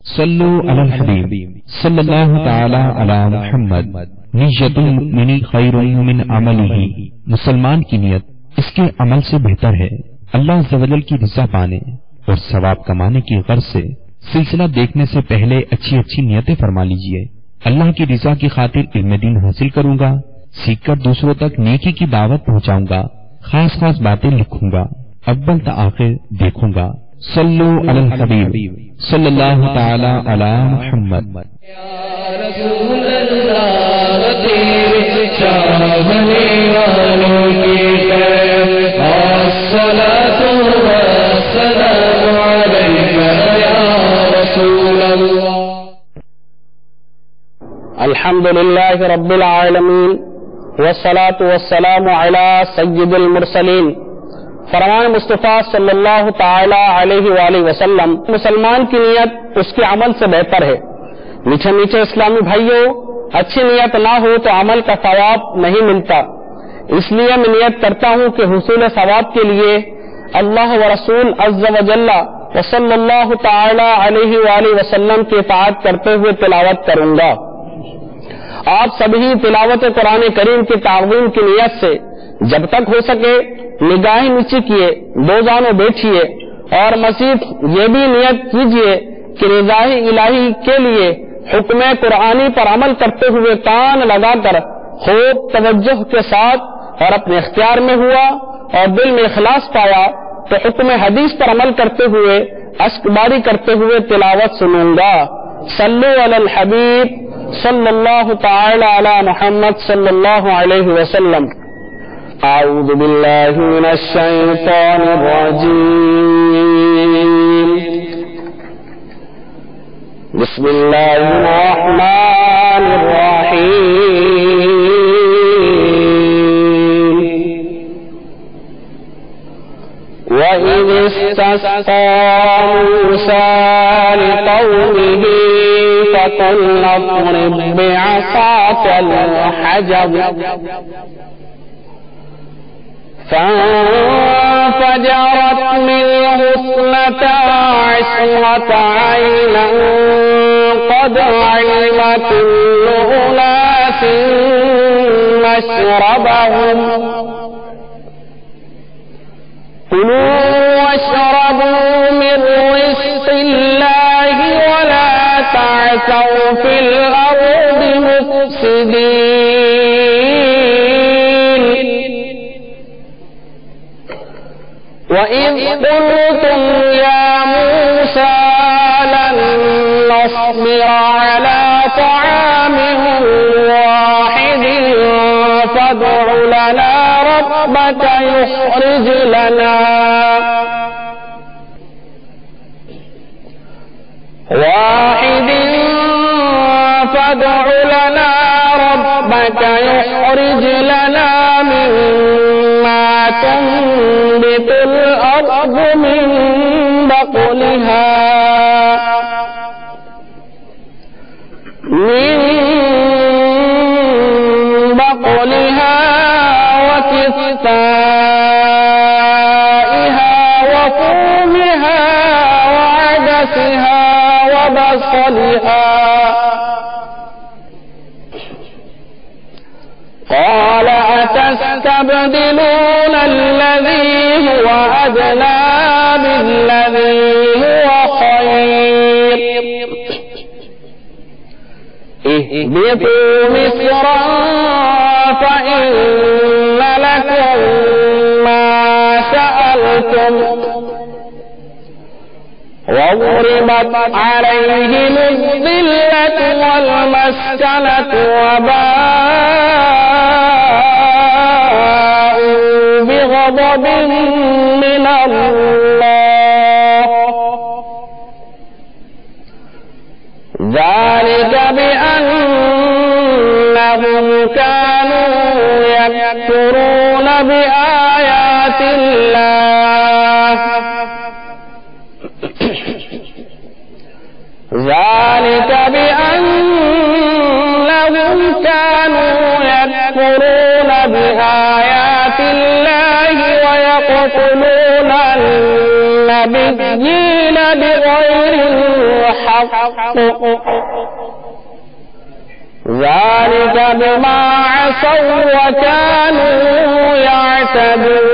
صلو علی الحبیب صلی اللہ تعالی علی محمد نیت المؤمن خیر من عملہ، مسلمان کی نیت اس کے عمل سے بہتر ہے۔ اللہ عز و جل کی رضا پانے اور ثواب کمانے کی غرض سے سلسلہ دیکھنے سے پہلے اچھی اچھی نیتیں فرما لیجئے۔ اللہ کی رضا کی خاطر علم دین حاصل کروں گا، سیکھ کر دوسروں تک نیکی کی دعوت پہنچاؤں گا، خاص خاص باتیں لکھوں گا، اول تا آخر دیکھوں گا۔ صلو علی الحبیب صلی اللہ تعالی علی محمد۔ یا رسول اللہ تیرے چاہنے والوں کی خیر، الصلاۃ والسلام علیک یا رسول اللہ۔ الحمد للہ رب العالمین والصلاۃ والسلام علی سید المرسلین۔ فرمان مصطفیٰ صلی اللہ تعالی علیہ وآلہ وسلم، مسلمان کی نیت اس کے عمل سے بہتر ہے۔ میٹھے میٹھے اسلامی بھائیوں، اچھی نیت نہ ہو تو عمل کا ثواب نہیں ملتا، اس لیے میں نیت کرتا ہوں کہ حصول ثواب کے لیے اللہ و رسول عز و جل و صلی اللہ تعالی علیہ وآلہ وسلم کی اطاعت کرتے ہوئے تلاوت کروں گا۔ آپ سبھی تلاوت قرآن کریم کی تعظیم کی نیت سے جب تک ہو سکے نگاہیں نیچی کیے، دو جانوں بیٹھیے، اور مزید یہ بھی نیت کیجیے کہ رضا الہی کے لیے حکم قرآنی پر عمل کرتے ہوئے کان لگا کر خوب توجہ کے ساتھ اور اپنے اختیار میں ہوا اور دل میں اخلاص پایا تو حکم حدیث پر عمل کرتے ہوئے اشک باری کرتے ہوئے تلاوت سنوں گا۔ صلو علی الحبیب صلی اللہ تعالی علی محمد صلی اللہ علیہ وسلم۔ اعوذ باللہ من الشیطان الرجیم، بسم اللہ الرحمن الرحیم۔ وَإِذِ اسْتَسْقَىٰ مُوسَىٰ لِقَوْمِهِ فَقُلْنَا اضْرِب بِّعَصَاكَ الْحَجَرَ فانفجرت منه 12 عينا قد علم كل أناس مشربهم كلوا واشربوا من رزق الله ولا تعثوا في الأرض مفسدين وَإِذْ قُلْتُمْ يَا مُوسَىٰ لَن نَّصْبِرَ عَلَىٰ طَعَامٍ وَاحِدٍ فَادْعُ لَنَا رَبَّكَ يُخْرِجْ لَنَا مِمَّا تُنبِتُ الْأَرْضُ مِن بَقْلِهَا وَكِثَّائِهَا وَفُومِهَا وَعَدَسِهَا وَبَصَلِهَا قال أتستبدلون الذي هو أدنى بالذي هو خير اهبطوا مصرا فإن لكم ما سألتم وضربت عليهم الذلة والمسكنة وباءوا بغضب من الله ذلك بأنهم كانوا يكفرون بآيات الله ذلك بأنهم كانوا يكفرون بآيات الله ويقتلون النبيين بغير الحق ذلك بما عصوا وكانوا يعتدون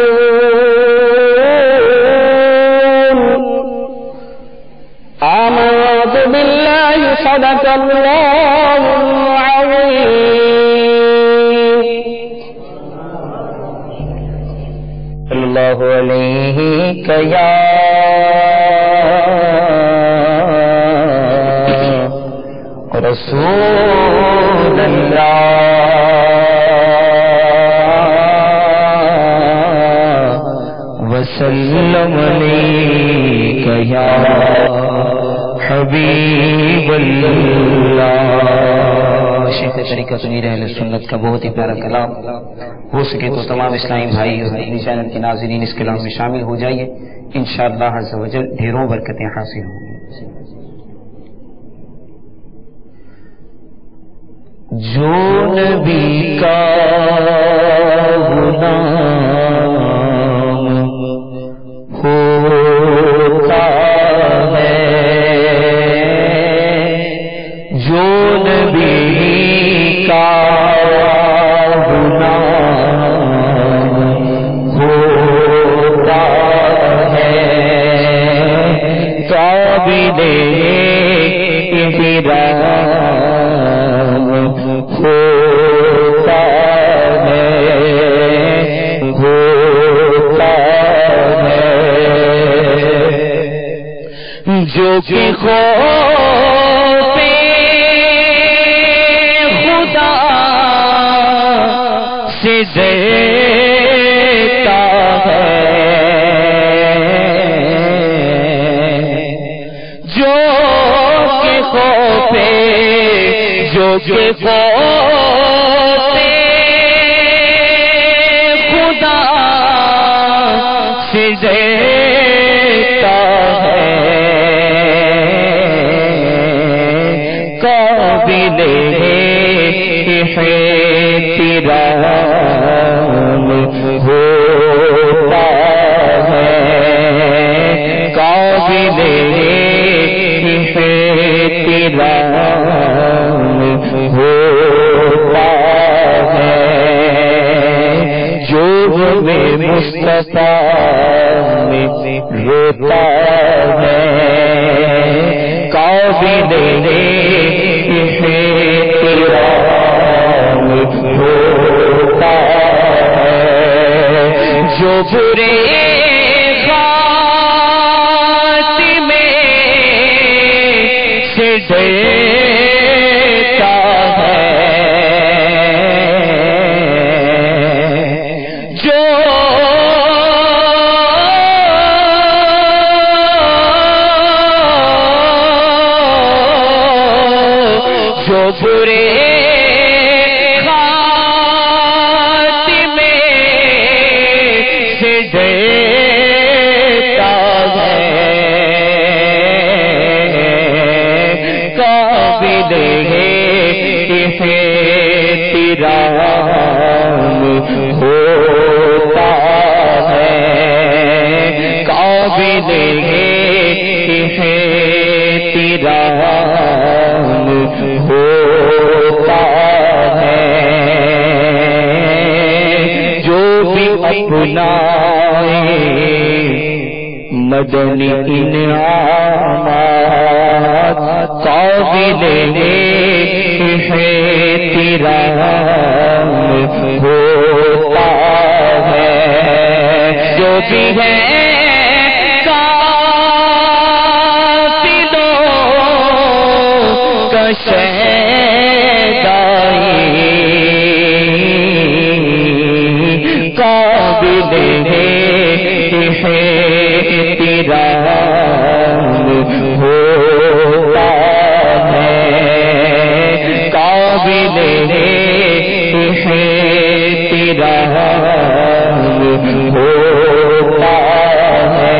آمنت بالله صدق الله العظيم صلی اللہ علیہ یا رسول اللہ وسلم علیک یا حبیب اللہ. شیخ طریقہ سنیر اہل سنت کا بہت ہی پیارا کلام. ہو سکے تو تمام اسلامی بھائی اور اپنی چینل کے ناظرین اس کلام میں شامل ہو جائیے، انشاءاللہ عز و جل ڈھیروں برکتیں حاصل ہوں گی. جو نبی کا غلام ہوتا ہے، جو نبی کا غلام ہوتا ہے، قابل احترام ہوتا ہے، ہوتا ہے. جو کہ خوف خدا سے ڈرتا ہے، جو کہ خوف خدا سے ڈرتا ہے، قابل احترام ہوتا ہے، قابل احترام ہوتا ہے. جو میں مصطفیٰ میں روتا ہے، قابل احترام ہوتا ہے. جو برے خاتمے سے ڈرتا ہے، جو برے خاتمے سے ڈرتا ہے، قابل احترام ہوتا ہے، قابل احترام ہوتا ہے. جو بھی اپنائے مدنی انعامات، قابل احترام ہوتا ہے. جو بھی ہے قافلوں کا شیدائی، قابل احترام ہوتا ہے، قابل احترام ہوتا ہے.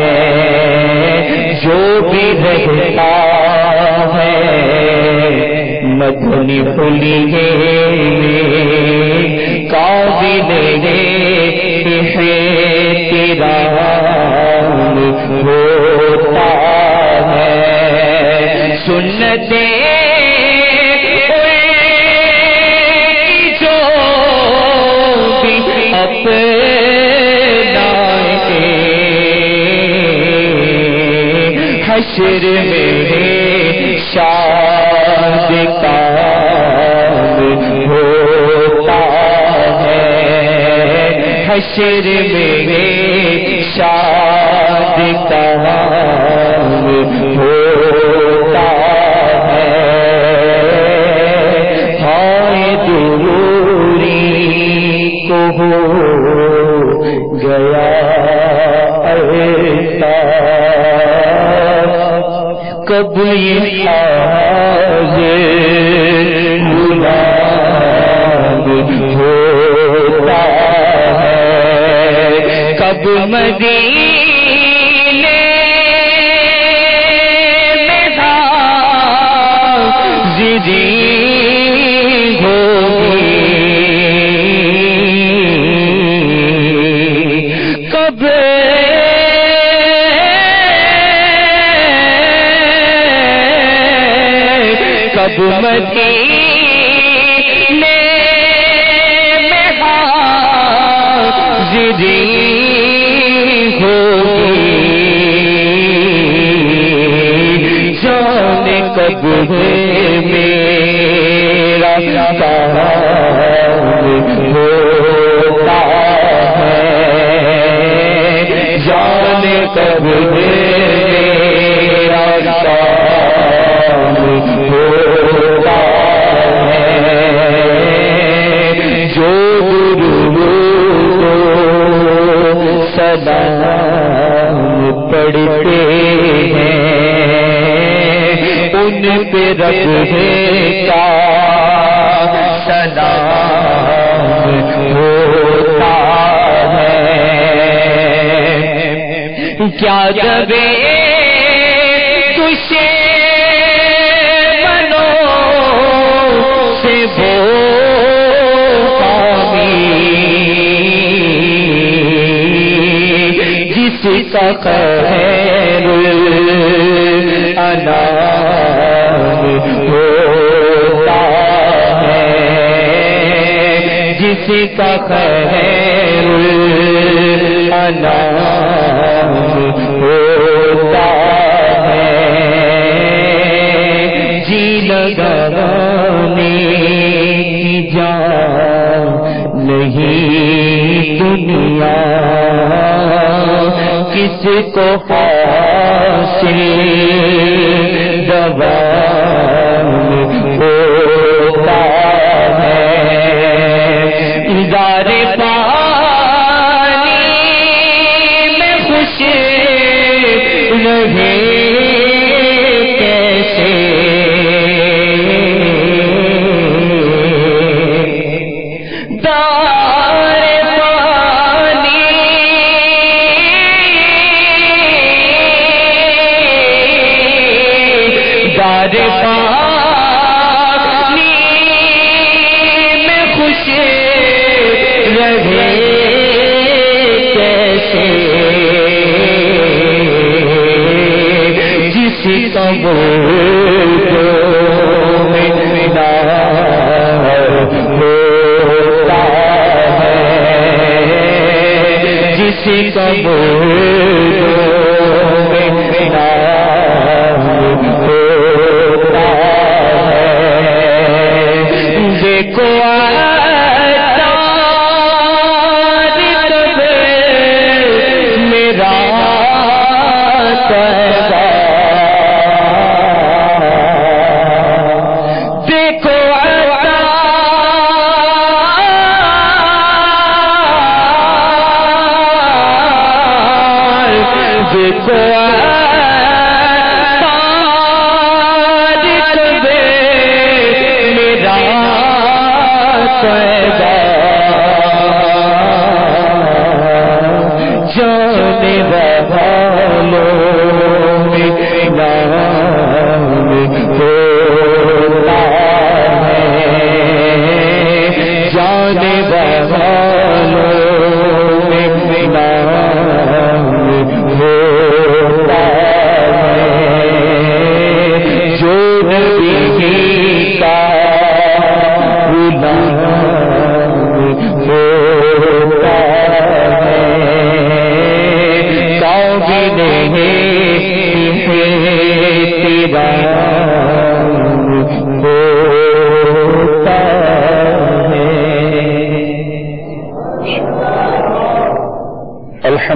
جو بھی رہتا ہے مدنی خلیے میں، قابل احترام ہوتا ہے. سن جنتیں جو بھی اپنائے حشر میں شاد کام ہوتا ہے حشر میں شاد کام ہوتا ہے ہائے دوری کو ہو گیا ایسا کب یہ غلام ہوتا ہے کب مدینے میں حاضری ہوگی کب مدینے میں حاضری ہوگی جانے کب ہے میرا کام ہوتا ہے جانے کب ہے میرا کام ہوتا جو سلام پڑھتے ہیں ان پہ رب کا سلام ہوتا ہے کیا جبے تجھے بنو سے وہ جس کا خیر الانام ہوتا ہے جس کا خیر الانام ہوتا ہے جی لگانے کی جان نہیں دنیا کس کو حاصل دوام ہوتا ہے ادار پانی میں خوش رہے کیسے پانی میں خوش رہے کیسے جس کا ملا ہوتا ہے جس کا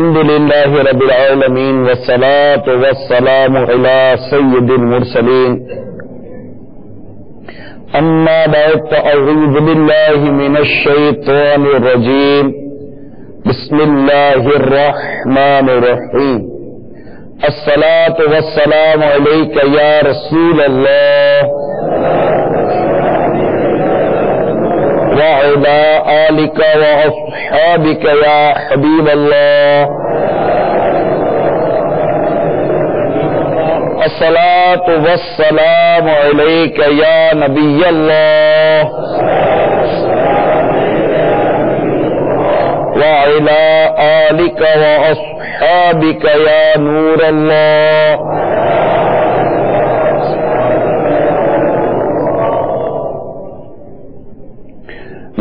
الحمد لله رب العالمين والصلاة والسلام على سيد المرسلين أما بعد فأعوذ بالله من الشيطان الرجيم بسم الله الرحمن الرحيم الصلاة والسلام عليك يا رسول الله وعلى آلك وأصحابك يا حبيب الله الصلاة والسلام عليك يا نبي الله وعلى آلك وأصحابك يا نور الله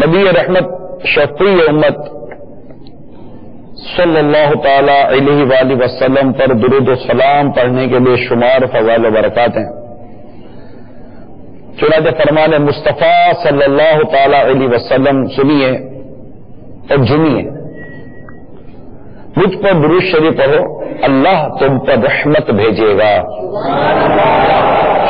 نبی رحمت شفیع امت صلی اللہ تعالی علیہ وآلہ وسلم پر درود و سلام پڑھنے کے لیے شمار فضائل و برکات ہیں. چنانچہ فرمان مصطفیٰ صلی اللہ تعالی علیہ وسلم سنیے اور جنیے. مجھ پر درود شریف پڑھو, اللہ تم پر رحمت بھیجے گا.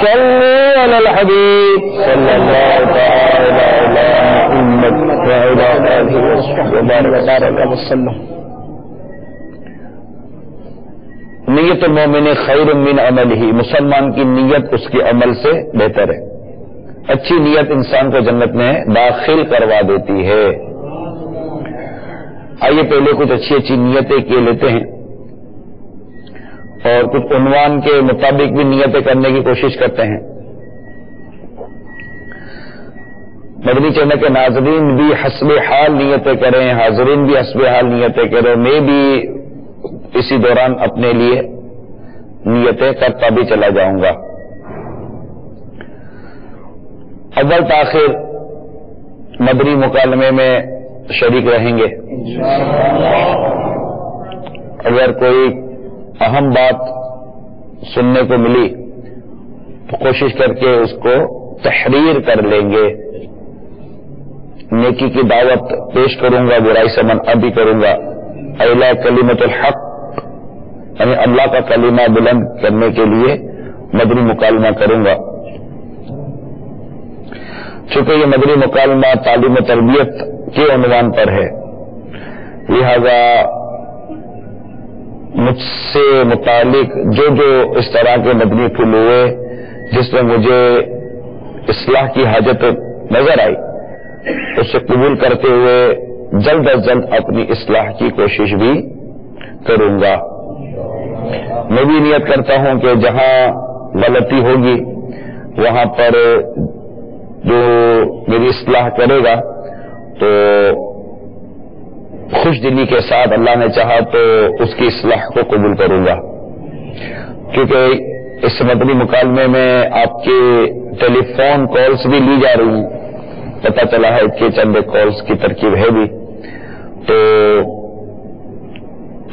صلو علی الحبیب صلی اللہ تعالی علی محمد وعلی آلہ وصحبہ وسلم. نیت المومن خیر من عملہ, مسلمان کی نیت اس کے عمل سے بہتر ہے. اچھی نیت انسان کو جنت میں داخل کروا دیتی ہے. آئیے پہلے کچھ اچھی اچھی نیتیں کیے لیتے ہیں اور کچھ عنوان کے مطابق بھی نیتیں کرنے کی کوشش کرتے ہیں. مدنی چینل کے ناظرین بھی حسب حال نیتیں کریں, حاضرین بھی حسب حال نیتیں کریں. میں بھی اسی دوران اپنے لیے نیتیں کرتا بھی چلا جاؤں گا. اول تاخیر مدنی مکالمے میں شریک رہیں گے. اگر کوئی اہم بات سننے کو ملی تو کوشش کر کے اس کو تحریر کر لیں گے. نیکی کی دعوت پیش کروں گا, برائی سے منع بھی کروں گا. اعلیٰ کلمۃ الحق یعنی اللہ کا کلمہ بلند کرنے کے لیے مدنی مکالمہ کروں گا. چونکہ یہ مدنی مکالمہ تعلیم و تربیت کے عنوان پر ہے, لہذا مجھ سے متعلق جو اس طرح کے مدنی پھول ہوئے جس میں مجھے اصلاح کی حاجت نظر آئی, اسے قبول کرتے ہوئے جلد از جلد اپنی اصلاح کی کوشش بھی کروں گا. میں بھی نیت کرتا ہوں کہ جہاں غلطی ہوگی وہاں پر جو میری اصلاح کرے گا تو خوش دلی کے ساتھ اللہ نے چاہا تو اس کی اصلاح کو قبول کروں گا. کیونکہ اس مدنی مکالمے میں آپ کے ٹیلی فون کالز بھی لی جا رہی ہیں, پتہ چلا ہے کہ چند کالز کی ترکیب ہے بھی. تو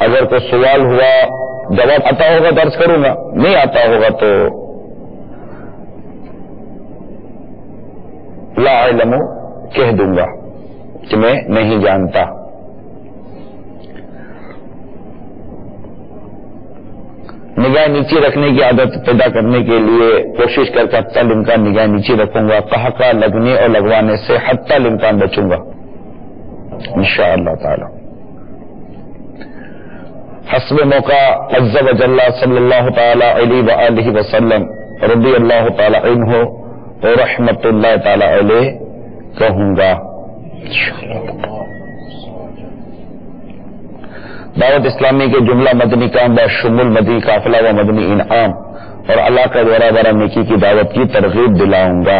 اگر کوئی سوال ہوا, جواب آتا ہوگا درج کروں گا, نہیں آتا ہوگا تو لا علم کہہ دوں گا کہ میں نہیں جانتا. نگاہ نیچے رکھنے کی عادت پیدا کرنے کے لیے کوشش کر کے حتی الامکان نگاہ نیچے رکھوں گا. کہا لگنے اور لگوانے سے حتی الامکان بچوں گا انشاءاللہ تعالی. حسب موقع عز و جل صلی اللہ تعالی علیہ وآلہ وسلم رضی اللہ تعالی عنہ اور رحمت اللہ تعالی علیہ کہوں گا. دعوت اسلامی کے جملہ مدنی کام بشمول مدنی قافلہ و مدنی انعام اور اللہ کا دورہ برا نیکی کی دعوت کی ترغیب دلاؤں گا.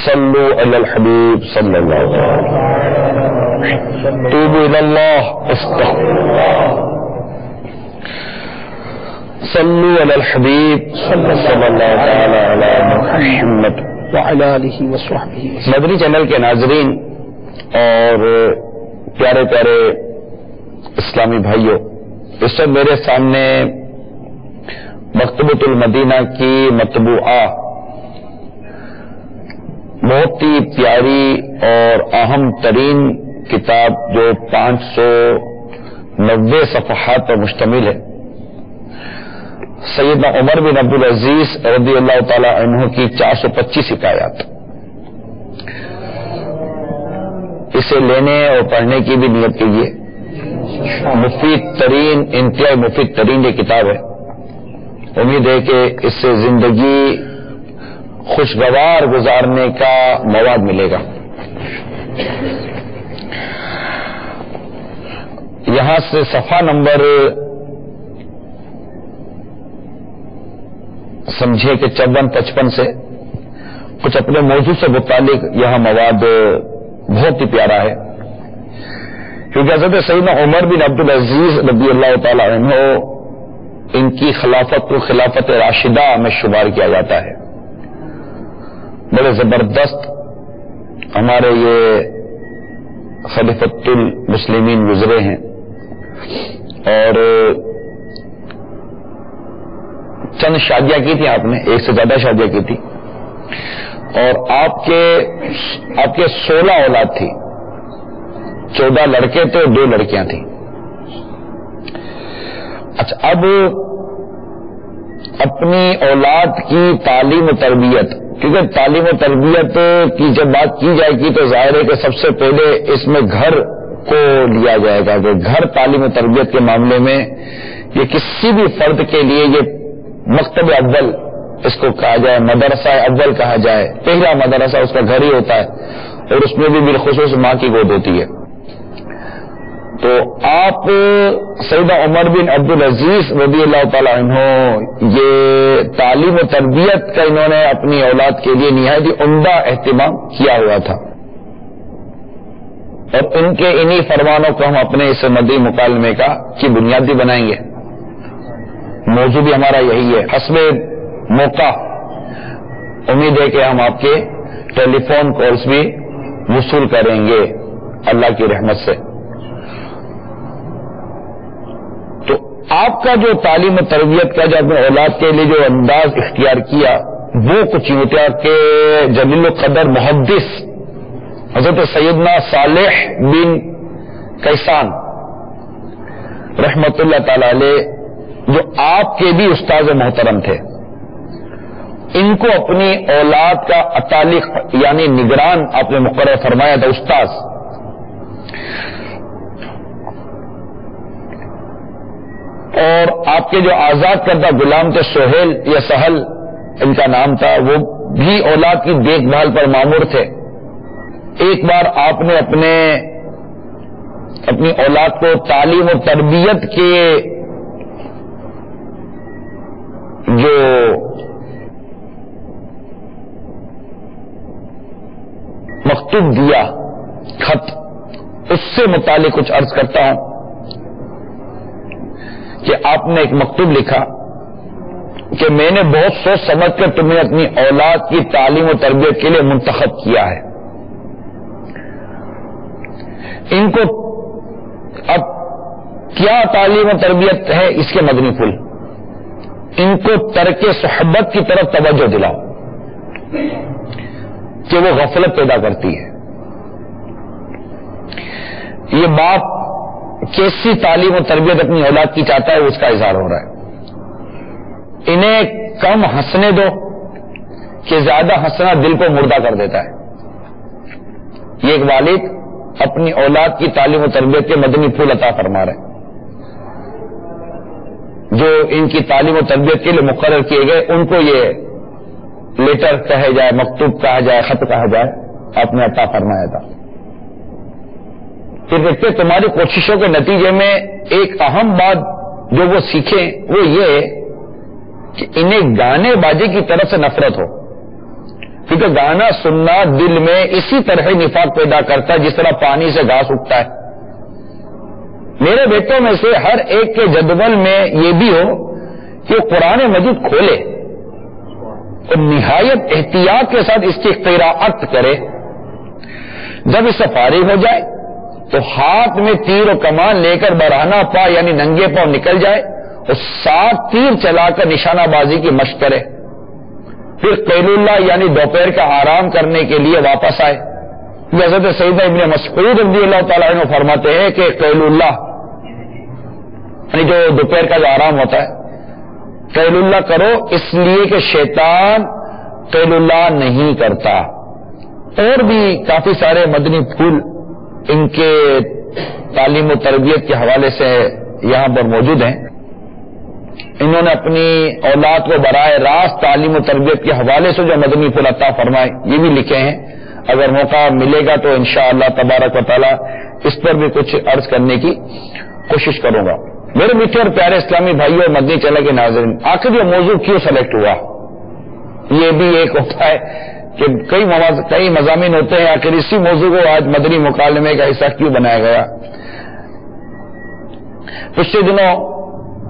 صلو علی الحبیب صلی اللہ علیہ وسلم. توبوا الی اللہ استغفر اللہ. صلو علی الحبیب صلی اللہ تعالی علی محمد وعلی آلہ وصحبہ. مدنی چینل کے ناظرین اور پیارے پیارے اسلامی بھائیوں, اس وقت میرے سامنے مکتبۃ المدینہ کی مطبوعہ بہت ہی پیاری اور اہم ترین کتاب جو 590 صفحات پر مشتمل ہے، سیدنا عمر بن عبدالعزیز رضی اللہ تعالی عنہ کی 425 حکایات. اسے لینے اور پڑھنے کی بھی نیت کیجیے. مفید ترین، انتہائی مفید ترین یہ کتاب ہے. امید ہے کہ اس سے زندگی خوشگوار گزارنے کا مواد ملے گا. یہاں سے صفحہ نمبر سمجھے کہ 54-55 سے کچھ اپنے موضوع سے متعلق یہاں مواد بہت ہی پیارا ہے، کیونکہ حضرت سیدنا عمر بن عبدالعزیز رضی اللہ تعالی عنہ ان کی خلافت کو خلافت راشدہ میں شمار کیا جاتا ہے. بڑے زبردست ہمارے یہ خلیفۃ المسلمین گزرے ہیں، اور چند شادیاں کی تھی آپ نے، ایک سے زیادہ شادیاں کی تھی، اور آپ کے 16 اولاد تھی. 14 لڑکے تھے اور 2 لڑکیاں تھیں. اچھا، اب اپنی اولاد کی تعلیم و تربیت، کیونکہ تعلیم و تربیت کی جب بات کی جائے گی تو ظاہر ہے کہ سب سے پہلے اس میں گھر کو لیا جائے گا، کہ گھر تعلیم و تربیت کے معاملے میں یہ کسی بھی فرد کے لیے یہ مکتب اول اس کو کہا جائے، مدرسہ اول کہا جائے. پہلا مدرسہ اس کا گھر ہی ہوتا ہے، اور اس میں بھی بالخصوص ماں کی گود ہوتی ہے. تو آپ سیدنا عمر بن عبدالعزیز رضی اللہ تعالی عنہ یہ تعلیم و تربیت کا انہوں نے اپنی اولاد کے لیے نہایت ہی عمدہ اہتمام کیا ہوا تھا، اور ان کے انہی فرمانوں کو ہم اپنے اس مدنی مکالمے کی بنیاد بھی بنائیں گے. موضوع بھی ہمارا یہی ہے. حسب موقع امید ہے کہ ہم آپ کے ٹیلی فون کالز بھی وصول کریں گے اللہ کی رحمت سے. تو آپ کا جو تعلیم و تربیت کا جو اپنے اولاد کے لیے جو انداز اختیار کیا وہ کچھ یوں تھا کہ جلیل القدر محدث حضرت سیدنا صالح بن کیسان رحمت اللہ تعالی علیہ، جو آپ کے بھی استاد محترم تھے، ان کو اپنی اولاد کا اتالق یعنی نگران آپ نے مقرر فرمایا تھا، استاذ. اور آپ کے جو آزاد کردہ غلام تھے سہیل یا سہل ان کا نام تھا، وہ بھی اولاد کی دیکھ بھال پر مامور تھے. ایک بار آپ نے اپنی اولاد کو تعلیم و تربیت کے جو مکتوب دیا خط، اس سے متعلق کچھ عرض کرتا ہوں کہ آپ نے ایک مکتوب لکھا کہ میں نے بہت سوچ سمجھ کر تمہیں اپنی اولاد کی تعلیم و تربیت کے لیے منتخب کیا ہے. ان کو اب کیا تعلیم و تربیت ہے اس کے مدنی پھول، ان کو ترک صحبت کی طرف توجہ دلاؤ کہ وہ غفلت پیدا کرتی ہے. یہ باپ کیسی تعلیم و تربیت اپنی اولاد کی چاہتا ہے اس کا اظہار ہو رہا ہے. انہیں کم ہنسنے دو کہ زیادہ ہنسنا دل کو مردہ کر دیتا ہے. یہ ایک والد اپنی اولاد کی تعلیم و تربیت کے مدنی پھول عطا فرما رہے ہیں. جو ان کی تعلیم و تربیت کے لیے مقرر کیے گئے ان کو یہ لیٹر کہا جائے، مکتوب کہا جائے، خط کہا جائے، آپ نے عطا فرمایا تھا. پھر دیکھتے تمہاری کوششوں کے نتیجے میں ایک اہم بات جو وہ سیکھیں وہ یہ کہ انہیں گانے بازی کی طرف سے نفرت ہو، کیونکہ گانا سننا دل میں اسی طرح نفاق پیدا کرتا ہے جس طرح پانی سے گھاس اگتا ہے. میرے بیٹوں میں سے ہر ایک کے جدول میں یہ بھی ہو کہ قرآن مجید کھولے اور نہایت احتیاط کے ساتھ اس کی قراءت کرے. جب اس سے فارغ ہو جائے تو ہاتھ میں تیر و کمان لے کر برہنہ پا یعنی ننگے پاؤں نکل جائے اور 7 تیر چلا کر نشانہ بازی کی مشق کرے. پھر قیلولہ یعنی دوپہر کا آرام کرنے کے لیے واپس آئے. حضرت سیدنا ابن مسعود رضی اللہ تعالیٰ عنہ فرماتے ہیں کہ قیلولہ یعنی جو دوپہر کا جو آرام ہوتا ہے، قیلولہ کرو اس لیے کہ شیطان قیلولہ نہیں کرتا. اور بھی کافی سارے مدنی پھول ان کے تعلیم و تربیت کے حوالے سے یہاں پر موجود ہیں. انہوں نے اپنی اولاد کو براہ راست تعلیم و تربیت کے حوالے سے جو مدنی پھول عطا فرمائے یہ بھی لکھے ہیں. اگر موقع ملے گا تو انشاءاللہ تبارک و تعالی اس پر بھی کچھ عرض کرنے کی کوشش کروں گا. میرے میٹھے اور پیارے اسلامی بھائیوں اور مدنی چینل کے ناظرین، آخر یہ موضوع کیوں سلیکٹ ہوا؟ یہ بھی ایک ہوتا ہے کہ کئی مضامین ہوتے ہیں، آخر اسی موضوع کو آج مدنی مکالمے کا حصہ کیوں بنایا گیا؟ پچھلے دنوں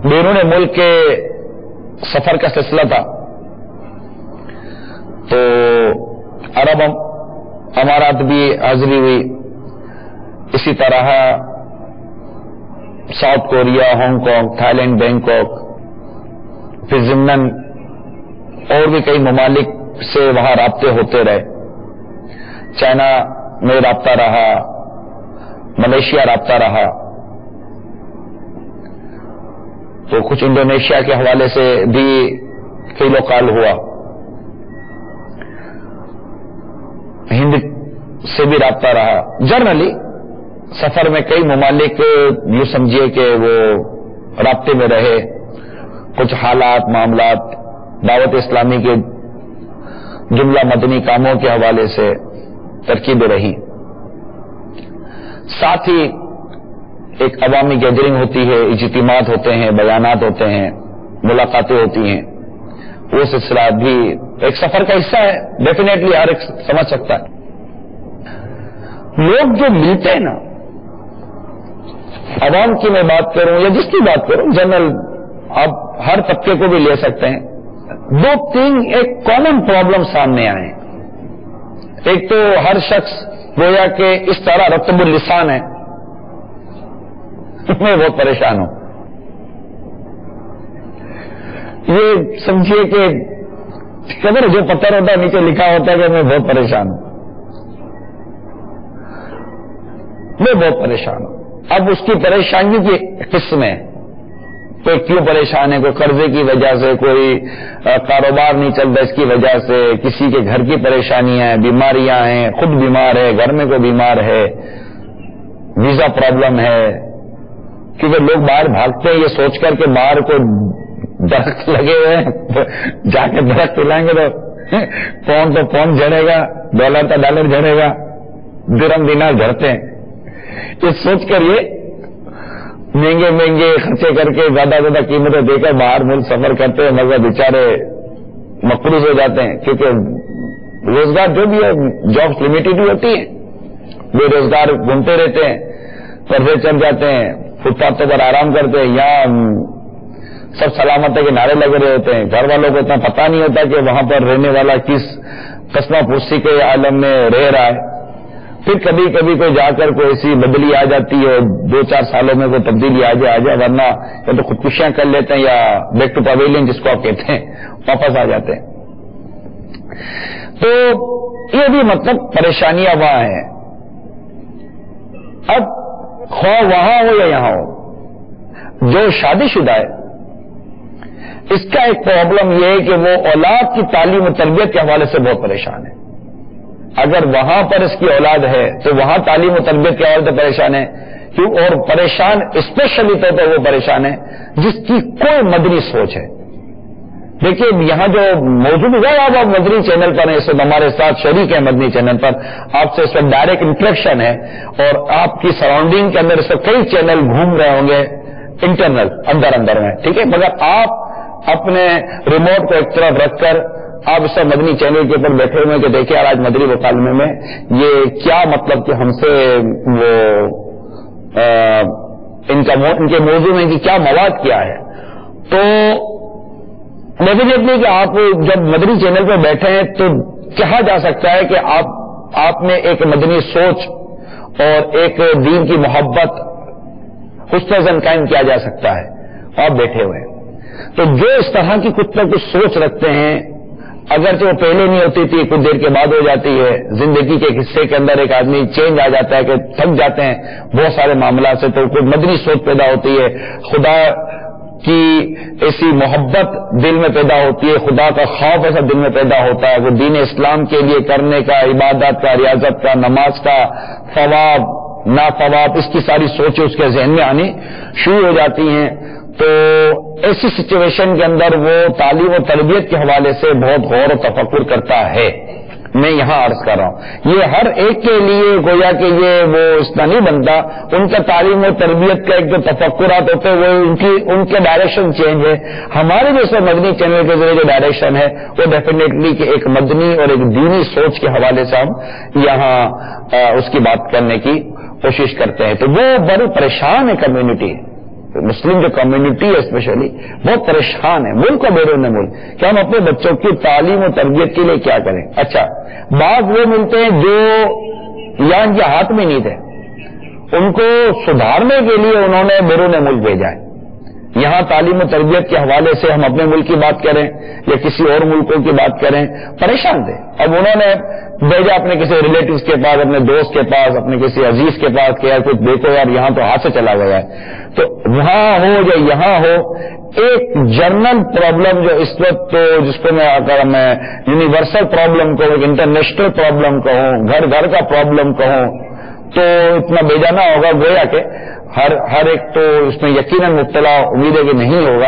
بیرون ملک کے سفر کا سلسلہ تھا، تو عرب امارات بھی حاضری ہوئی، اسی طرح South Korea, Hong Kong, Thailand, Bangkok, پھر ضمن اور بھی کئی ممالک سے وہاں رابطے ہوتے رہے. چائنا میں رابطہ رہا، ملیشیا رابطہ رہا، تو کچھ انڈونیشیا کے حوالے سے بھی فیلو کال ہوا، ہند سے بھی رابطہ رہا. جنرلی سفر میں کئی ممالک یوں سمجھیے کہ وہ رابطے میں رہے. کچھ حالات، معاملات، دعوت اسلامی کے جملہ مدنی کاموں کے حوالے سے ترکیبیں رہی. ساتھ ہی ایک عوامی گیدرنگ ہوتی ہے، اجتماعات ہوتے ہیں، بیانات ہوتے ہیں، ملاقاتیں ہوتی ہیں. وہ سلسلہ بھی ایک سفر کا حصہ ہے، ڈیفینیٹلی ہر ایک سمجھ سکتا ہے. لوگ جو ملتے ہیں نا، عوام کی میں بات کروں یا جس کی بات کروں، جنرل آپ ہر طبقے کو بھی لے سکتے ہیں، دو تین ایک کامن پرابلم سامنے آئے. ایک تو ہر شخص گویا کہ اس طرح رطب اللسان ہے، میں بہت پریشان ہوں. یہ سمجھیے کہ خبر جو پتھر ہوتا ہے نیچے لکھا ہوتا ہے کہ میں بہت پریشان ہوں، میں بہت پریشان ہوں. اب اس کی پریشانی کی قسمیں، کوئی کیوں پریشان ہے، کوئی قرضے کی وجہ سے، کوئی کاروبار نہیں چل رہا اس کی وجہ سے، کسی کے گھر کی پریشانیاں ہیں، بیماریاں ہیں، خود بیمار ہے، گھر میں کوئی بیمار ہے، ویزا پرابلم ہے. کیونکہ لوگ باہر بھاگتے ہیں یہ سوچ کر کہ باہر کو درخت لگے ہوئے ہیں، جا کے درخت لائیں گے تو پون تو پون جھڑے گا، ڈالر تو ڈالر جھڑے گا، درم دینار جھڑتے ہیں. یہ سوچ کر یہ مہنگے مہنگے خرچے کر کے زیادہ زیادہ قیمتیں دے کر باہر ملک سفر کرتے ہیں، مگر بیچارے مقروض ہو جاتے ہیں. کیونکہ روزگار جو بھی ہے، جابس لمیٹڈ ہی ہوتی ہیں، بے روزگار گھومتے رہتے ہیں، قرضے چڑھ جاتے ہیں، فٹ پاتھوں پر آرام کرتے ہیں، یا سب سلامتی کے نعرے لگے رہے ہوتے ہیں. گھر والوں کو اتنا پتہ نہیں ہوتا کہ وہاں پر رہنے والا کس قسمہ پرسی کے عالم میں رہ رہا ہے. پھر کبھی کبھی کوئی جا کر کوئی ایسی بدلی آ جاتی ہے، 2-4 سالوں میں کوئی تبدیلی آ جائے، ورنہ یا تو خودکشیاں کر لیتے ہیں یا بیک ٹو پویلین جس کو آپ کہتے ہیں واپس آ جاتے ہیں. تو یہ بھی مطلب پریشانیاں وہاں ہیں. اب خواہ وہاں ہو یا یہاں ہو، جو شادی شدہ ہے اس کا ایک پرابلم یہ ہے کہ وہ اولاد کی تعلیم و تربیت کے حوالے سے بہت پریشان ہے. اگر وہاں پر اس کی اولاد ہے تو وہاں تعلیم و تربیت کے حوالے سے پریشان ہے. کیوں؟ اور پریشان اسپیشلی طور پر وہ پریشان ہے جس کی کوئی مدنی سوچ ہے. دیکھیے یہاں جو موجود ہے آپ مدنی چینل پر ہیں، اس وقت ہمارے ساتھ شریک ہیں مدنی چینل پر، آپ سے اس وقت ڈائریکٹ انٹریکشن ہے، اور آپ کی سراؤنڈنگ کے اندر اس وقت کئی چینل گھوم رہے ہوں گے انٹرنل اندر میں، ٹھیک ہے. مگر آپ اپنے ریموٹ کو ایک طرف رکھ کر آپ اس وقت مدنی چینل کے اوپر بیٹھے ہوئے کہ دیکھیں آج مدنی مکالمے میں یہ کیا مطلب کہ ہم سے وہ ان کے موضوع میں کیا مواد کیا ہے. تو ڈیفینیٹلی کہ آپ جب مدنی چینل پہ بیٹھے ہیں تو کہا جا سکتا ہے کہ آپ میں ایک مدنی سوچ اور ایک دین کی محبت حسن زن قائم کیا جا سکتا ہے. آپ بیٹھے ہوئے ہیں تو جو اس طرح کی کچھ نہ کچھ سوچ رکھتے ہیں اگرچہ وہ پہلے نہیں ہوتی تھی، کچھ دیر کے بعد ہو جاتی ہے. زندگی کے حصے کے اندر ایک آدمی چینج آ جاتا ہے کہ تھک جاتے ہیں بہت سارے معاملات سے، تو کوئی مدنی سوچ پیدا ہوتی ہے، خدا کی ایسی محبت دل میں پیدا ہوتی ہے، خدا کا خوف ایسا دل میں پیدا ہوتا ہے، وہ دین اسلام کے لیے کرنے کا، عبادت کا، ریاضت کا، نماز کا، ثواب نا ثواب، اس کی ساری سوچیں اس کے ذہن میں آنی شروع ہو جاتی ہیں. تو ایسی سچویشن کے اندر وہ تعلیم و تربیت کے حوالے سے بہت غور و تفکر کرتا ہے. میں یہاں عرض کر رہا ہوں یہ ہر ایک کے لیے گویا کہ یہ وہ اس طرح نہیں بنتا. ان کا تعلیم و تربیت کا ایک جو تفکرات ہوتے ہیں وہ ان کے ڈائریکشن چینج ہے. ہمارے جیسے مدنی چینل کے ذریعے جو ڈائریکشن ہے وہ ڈیفینیٹلی کہ ایک مدنی اور ایک دینی سوچ کے حوالے سے ہم یہاں اس کی بات کرنے کی کوشش کرتے ہیں. تو وہ بڑی پریشان ہے کمیونٹی، مسلم جو کمیونٹی ہے اسپیشلی بہت پریشان ہے ملک اور بیرون ملک کہ ہم اپنے بچوں کی تعلیم و تربیت کے لیے کیا کریں. اچھا بعض وہ ملتے ہیں جو یا ان کے ہاتھ میں نہیں تھے، ان کو سدھارنے کے لیے انہوں نے بیرون ملک بھیجا ہے. یہاں تعلیم و تربیت کے حوالے سے ہم اپنے ملک کی بات کریں یا کسی اور ملکوں کی بات کریں، پریشان تھے. اب انہوں نے بھیجا اپنے کسی ریلیٹیوز کے پاس، اپنے دوست کے پاس، اپنے کسی عزیز کے پاس کہ یار کچھ دیکھو یار یہاں تو ہاتھ سے چلا گیا ہے. تو وہاں ہو یا یہاں ہو ایک جنرل پرابلم جو اس وقت تو جس کو میں اگر میں یونیورسل پرابلم کہوں، ایک انٹرنیشنل پرابلم کہوں، گھر گھر کا پرابلم کہوں، تو اتنا بھیجانا ہوگا گویا کہ ہر ایک تو اس میں یقیناً مبتلا امید ہے کہ نہیں ہوگا.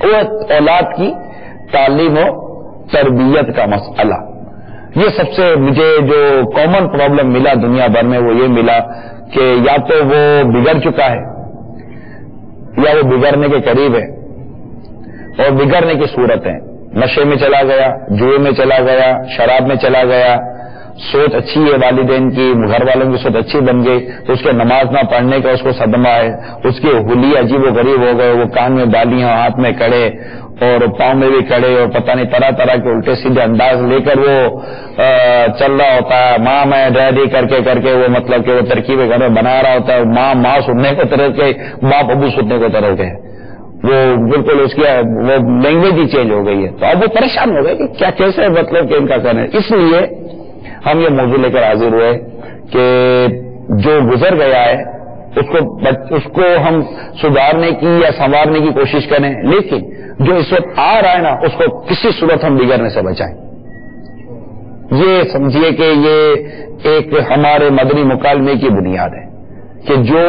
وہ اولاد کی تعلیم و تربیت کا مسئلہ، یہ سب سے مجھے جو کامن پرابلم ملا دنیا بھر میں وہ یہ ملا کہ یا تو وہ بگڑ چکا ہے یا وہ بگڑنے کے قریب ہے. اور بگڑنے کی صورت ہے، نشے میں چلا گیا، جوئے میں چلا گیا، شراب میں چلا گیا، سوچ اچھی ہے والدین کی، گھر والوں کی سوچ اچھی بن گئی تو اس کے نماز نہ پڑھنے کا اس کو صدمہ ہے، اس کے حلیے عجیب و غریب ہو گئے، وہ کان میں بالیاں، ہاتھ میں کڑے اور پاؤں میں بھی کڑے اور پتہ نہیں طرح طرح کے الٹے سیدھے انداز لے کر وہ چل رہا ہوتا ہے. ماں میں ڈیڈی کر کے وہ مطلب کہ وہ ترکیبیں گھر میں بنا رہا ہوتا ہے. ماں سننے کو طرح کے، باپ ابو سننے کو طرح کے، وہ بالکل اس کی وہ لینگویج ہی چینج ہو گئی ہے. تو اب وہ پریشان ہو گئے کہ کیا کیسے مطلب کہ ان کا کرنا ہے. اس لیے ہم یہ موضوع لے کر حاضر ہوئے کہ جو گزر گیا ہے اس کو ہم سدھارنے کی یا سنوارنے کی کوشش کریں، لیکن جو اس وقت آ رہا ہے نا اس کو کسی صورت ہم بگڑنے سے بچائیں. یہ سمجھیے کہ یہ ایک ہمارے مدنی مکالمے کی بنیاد ہے کہ جو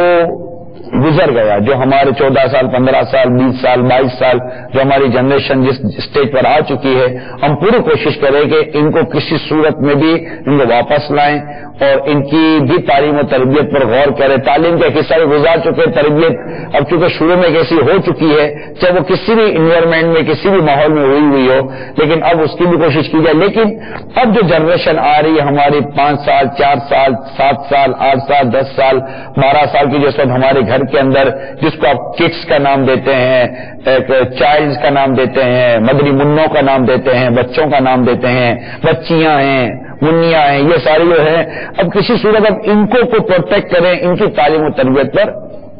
گزر گیا، جو ہمارے 14 سال 15 سال 20 سال 22 سال جو ہماری جنریشن جس اسٹیج پر آ چکی ہے، ہم پوری کوشش کریں کہ ان کو کسی صورت میں بھی ان کو واپس لائیں اور ان کی بھی تعلیم و تربیت پر غور کریں. تعلیم کا حصہ بھی گزار چکے، تربیت اب چونکہ شروع میں کیسی ہو چکی ہے، چاہے وہ کسی بھی انوائرمنٹ میں کسی بھی ماحول میں ہوئی ہو، لیکن اب اس کی بھی کوشش کی جائے. لیکن اب جو جنریشن آ رہی ہے ہماری 5 سال 4 سال 7 سال 8 سال 10 سال 12 سال کی، جو سب ہمارے گھر کے اندر جس کو آپ کڈس کا نام دیتے ہیں، ایک چائلڈز کا نام دیتے ہیں، مدنی منوں کا نام دیتے ہیں، بچوں کا نام دیتے ہیں، بچیاں ہیں، منیاں ہیں، یہ ساری جو ہے اب کسی صورت اب ان کو پروٹیکٹ کریں، ان کی تعلیم و تربیت پر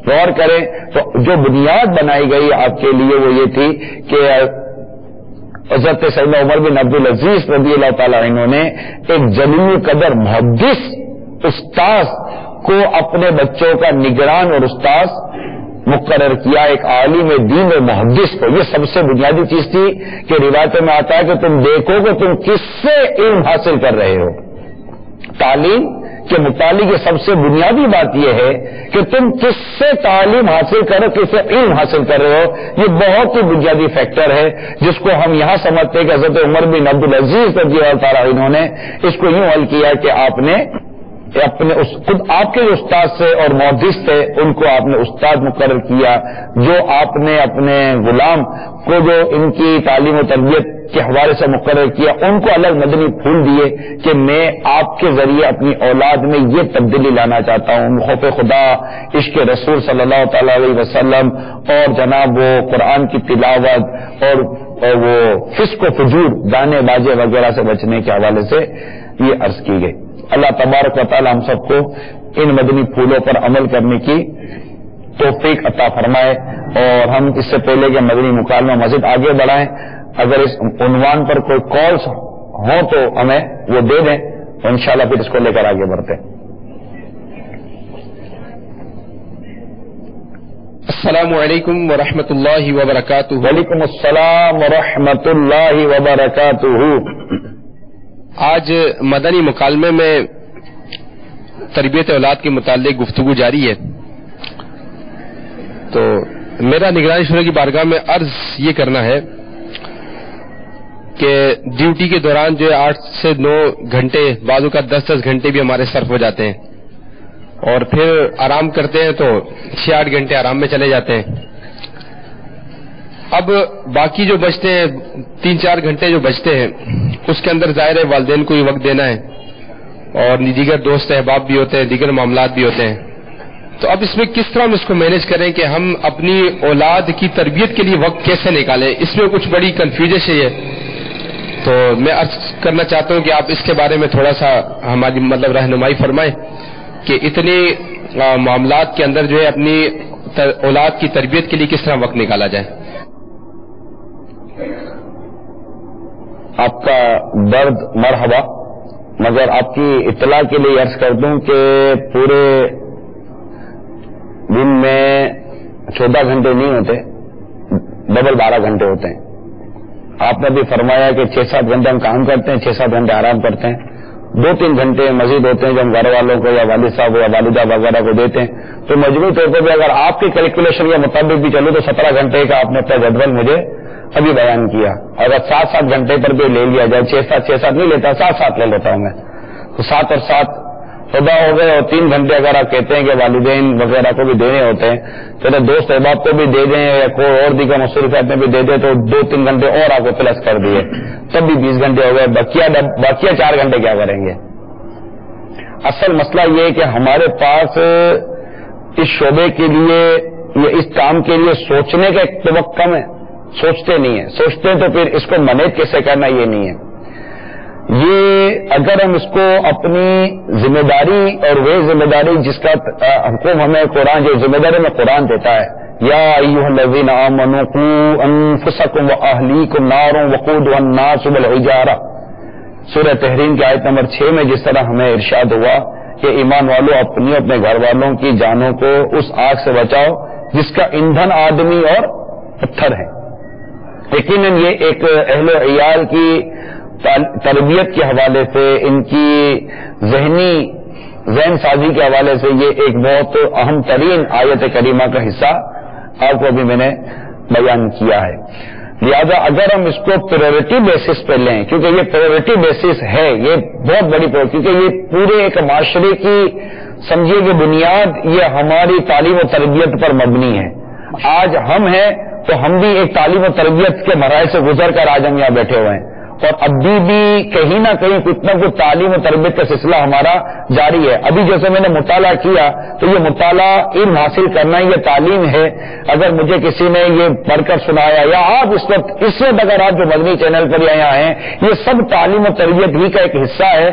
غور کریں. تو جو بنیاد بنائی گئی آپ کے لیے وہ یہ تھی کہ حضرت سیدنا عمر بن عبدالعزیز رضی اللہ تعالیٰ عنہ نے ایک جلیل قدر محدث استاذ کو اپنے بچوں کا نگران اور استاذ مقرر کیا، ایک عالم دین اور محدث کو. یہ سب سے بنیادی چیز تھی کہ روایتوں میں آتا ہے کہ تم دیکھو کہ تم کس سے علم حاصل کر رہے ہو. تعلیم کے متعلق یہ سب سے بنیادی بات یہ ہے کہ تم کس سے تعلیم حاصل کرو، کس سے علم حاصل کر رہے ہو. یہ بہت ہی بنیادی فیکٹر ہے جس کو ہم یہاں سمجھتے ہیں کہ حضرت عمر بن عبدالعزیز رضی اللہ تعالیٰ عنہ نے اس کو یوں حل کیا کہ آپ نے اپنے خود آپ کے جو استاد سے اور محدث تھے ان کو آپ نے استاد مقرر کیا، جو آپ نے اپنے غلام کو جو ان کی تعلیم و تربیت کے حوالے سے مقرر کیا ان کو الگ مدنی پھول دیے کہ میں آپ کے ذریعے اپنی اولاد میں یہ تبدیلی لانا چاہتا ہوں، خوف خدا، عشق رسول صلی اللہ تعالی علیہ وسلم اور جناب وہ قرآن کی تلاوت اور وہ فسق و فجور، گانے باجے وغیرہ سے بچنے کے حوالے سے یہ عرض کی گئی. اللہ تبارک و تعالی ہم سب کو ان مدنی پھولوں پر عمل کرنے کی توفیق عطا فرمائے. اور ہم اس سے پہلے کہ مدنی مکالمہ مزید آگے بڑھائیں اگر اس عنوان پر کوئی کالز ہوں تو ہمیں وہ دے دیں، تو انشاءاللہ پھر اس کو لے کر آگے بڑھتے ہیں۔ السلام علیکم ورحمۃ اللہ وبرکاتہ۔ وعلیکم السلام ورحمۃ اللہ وبرکاتہ۔ آج مدنی مکالمے میں تربیت اولاد کے متعلق گفتگو جاری ہے، تو میرا نگرانی شورا کی بارگاہ میں عرض یہ کرنا ہے کہ ڈیوٹی کے دوران جو ہے 8 سے 9 گھنٹے، بعضوں کا 10 گھنٹے بھی ہمارے صرف ہو جاتے ہیں، اور پھر آرام کرتے ہیں تو 6-8 گھنٹے آرام میں چلے جاتے ہیں۔ اب باقی جو بچتے ہیں 3-4 گھنٹے جو بچتے ہیں، اس کے اندر ظاہر ہے والدین کو یہ وقت دینا ہے، اور دیگر دوست احباب بھی ہوتے ہیں، دیگر معاملات بھی ہوتے ہیں۔ تو اب اس میں کس طرح ہم اس کو مینج کریں کہ ہم اپنی اولاد کی تربیت کے لیے وقت کیسے نکالیں؟ اس میں کچھ بڑی کنفیوژن ہے، تو میں عرض کرنا چاہتا ہوں کہ آپ اس کے بارے میں تھوڑا سا ہماری رہنمائی فرمائیں کہ اتنے معاملات کے اندر جو ہے اپنی اولاد کی تربیت کے لیے کس طرح وقت نکالا جائے۔ آپ کا درد مرحبا، مگر آپ کی اطلاع کے لیے عرض کر دوں کہ پورے دن میں 14 گھنٹے نہیں ہوتے، ڈبل 12 گھنٹے ہوتے ہیں۔ آپ نے بھی فرمایا کہ 6-7 گھنٹے ہم کام کرتے ہیں، 6-7 گھنٹے آرام کرتے ہیں، 2-3 گھنٹے مزید ہوتے ہیں جو ہم گھر والوں کو یا والد صاحب یا والدہ وغیرہ کو دیتے ہیں۔ تو مجموعی طور پر بھی اگر آپ کی کیلکولیشن کے مطابق بھی چلو تو 17 گھنٹے کا آپ نے اپنا جدول مجھے ابھی بیان کیا۔ اگر 7-7 گھنٹے پر بھی لے لیا جائے، 6-7 نہیں لیتا، 7 لے لیتا ہوں میں، تو 7 اور 7 14 ہو گئے، اور 3 گھنٹے اگر آپ کہتے ہیں کہ والدین وغیرہ کو بھی دینے ہوتے ہیں، تو دوست احباب کو بھی دے دیں یا کوئی اور دیگر مصروفیات میں بھی دے دیں، تو 2-3 گھنٹے اور آپ کو پلس کر دیے، تب بھی 20 گھنٹے ہو گئے۔ باقیہ 4 گھنٹے کیا کریں گے؟ اصل مسئلہ یہ ہے کہ ہمارے پاس اس شعبے کے لیے یا اس کام کے لیے سوچنے کا ایک وقت کم ہے، سوچتے نہیں ہیں، سوچتے تو پھر اس کو مینیج کیسے کرنا یہ نہیں ہے۔ یہ اگر ہم اس کو اپنی ذمہ داری اور وہ ذمہ داری جس کا حکم ہمیں قرآن، جو ذمہ داری میں قرآن دیتا ہے، یا ایھا الذین آمنوا قوا انفسکم واہلیکم نارا وقودھا الناس والحجارہ، سورہ تحریم کی آیت نمبر 6 میں جس طرح ہمیں ارشاد ہوا کہ ایمان والوں اپنی اپنے گھر والوں کی جانوں کو اس آگ سے بچاؤ جس کا ایندھن آدمی اور پتھر ہے۔ یقیناً یہ ایک اہل و عیال کی تربیت کے حوالے سے، ان کی ذہن سازی کے حوالے سے یہ ایک بہت اہم ترین آیت کریمہ کا حصہ آپ کو ابھی میں نے بیان کیا ہے۔ لہذا اگر ہم اس کو پریورٹی بیسس پہ لیں، کیونکہ یہ پریورٹی بیسس ہے، یہ بہت بڑی کیونکہ یہ پورے ایک معاشرے کی سمجھیے کہ بنیاد یہ ہماری تعلیم و تربیت پر مبنی ہے۔ آج ہم ہیں تو ہم بھی ایک تعلیم و تربیت کے مراحل سے گزر کر آج ہم یہاں بیٹھے ہوئے ہیں، اور ابھی بھی کہیں نہ کہیں کچھ نہ کچھ تعلیم و تربیت کا سلسلہ ہمارا جاری ہے۔ ابھی جیسے میں نے مطالعہ کیا تو یہ مطالعہ علم حاصل کرنا یہ تعلیم ہے۔ اگر مجھے کسی نے یہ پڑھ کر سنایا یا آپ اس وقت اگر آپ جو مدنی چینل پر یہاں ہیں، یہ سب تعلیم و تربیت ہی کا ایک حصہ ہے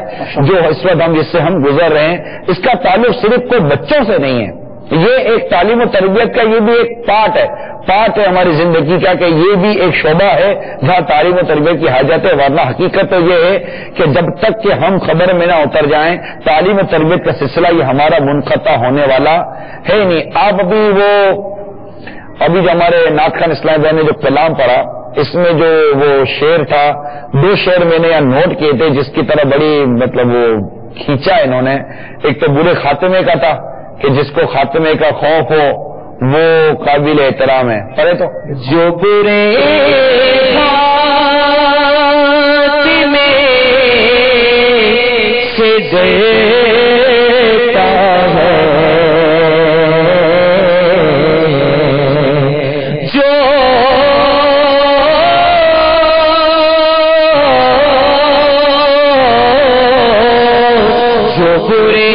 جو اس وقت جس سے ہم گزر رہے ہیں۔ اس کا تعلق صرف کوئی بچوں سے نہیں ہے، یہ ایک تعلیم و تربیت کا یہ بھی ایک پارٹ ہے ہماری زندگی کا، کہ یہ بھی ایک شعبہ ہے جہاں تعلیم و تربیت کی حاجت ہے۔ ورنہ حقیقت تو یہ ہے کہ جب تک کہ ہم خبر میں نہ اتر جائیں، تعلیم و تربیت کا سلسلہ یہ ہمارا منقطع ہونے والا ہے نہیں۔ آپ ابھی جو ہمارے نعت خان اسلام بھائی نے جو کلام پڑھا، اس میں جو وہ شعر تھا، 2 شعر میں نے یہاں نوٹ کیے تھے جس کی طرح بڑی وہ کھینچا انہوں نے۔ ایک تو برے خاتمے کا تھا کہ جس کو خاتمے کا خوف ہو وہ قابل احترام ہے، پڑھے تو جو برے خاتمے سے ڈرتا ہے، جو برے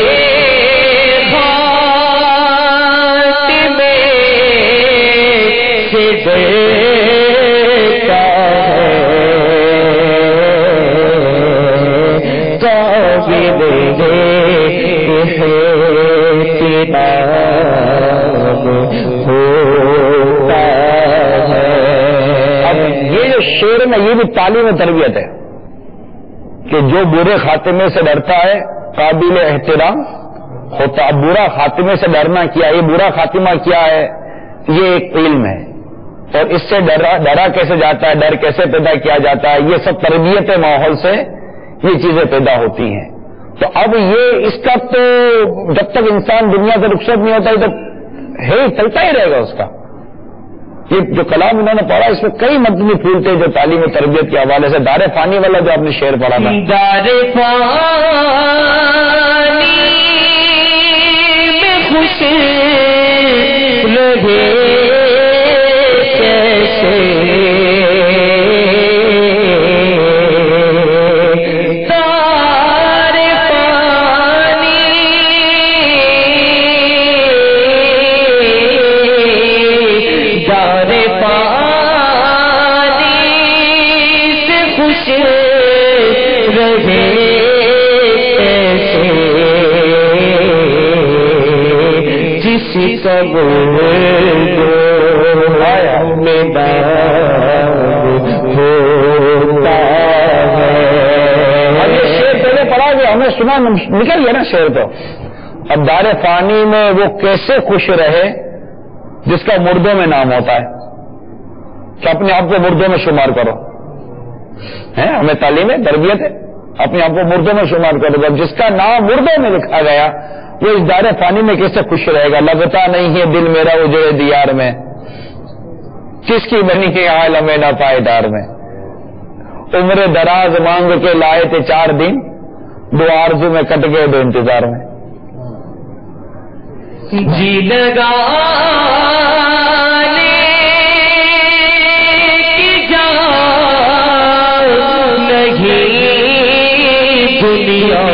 اب یہ میرے شعر میں یہ بھی تعلیم و تربیت ہے کہ جو برے خاتمے سے ڈرتا ہے قابل احترام ہوتا. اب برا خاتمے سے ڈرنا کیا، یہ برا خاتمہ کیا ہے، یہ ایک علم ہے، اور اس سے ڈرا کیسے جاتا ہے، ڈر کیسے پیدا کیا جاتا ہے، یہ سب تربیت ماحول سے یہ چیزیں پیدا ہوتی ہیں. تو اب یہ اس کا تو جب تک انسان دنیا سے رخصت نہیں ہوتا تو ہے چلتا ہی رہے گا اس کا. یہ جو کلام انہوں نے پڑھا اس میں کئی مدنی پھول تھے جو تعلیم و تربیت کے حوالے سے. دار فانی والا جو آپ نے شعر پڑھا تھا، دار فانی میں خوش رہے کیسے، دار فانی دار فانی سے خوش رہے کیسے، جس قبر میں ہوتا ہے. اب یہ شعر پہلے پڑھا گیا، ہمیں سنا نکل گیا نا شعر تو. اب دار فانی میں وہ کیسے خوش رہے جس کا مردوں میں نام ہوتا ہے. کہ اپنے آپ کو مردوں میں شمار کرو، ہمیں تعلیم ہے، تربیت ہے، اپنے آپ کو مردوں میں شمار کرو. جب جس کا نام مردوں میں لکھا گیا وہ اس دار فانی میں کیسے خوش رہے گا. لگتا نہیں ہے دل میرا اجڑے دیار میں، کس کی بنی ہے عالم نہ پائیدار میں. عمر دراز مانگ کے لائے تھے 4 دن، 2 آرزو میں کٹ گئے 2 انتظار میں. جی لگانے کی جان نہیں دنیا،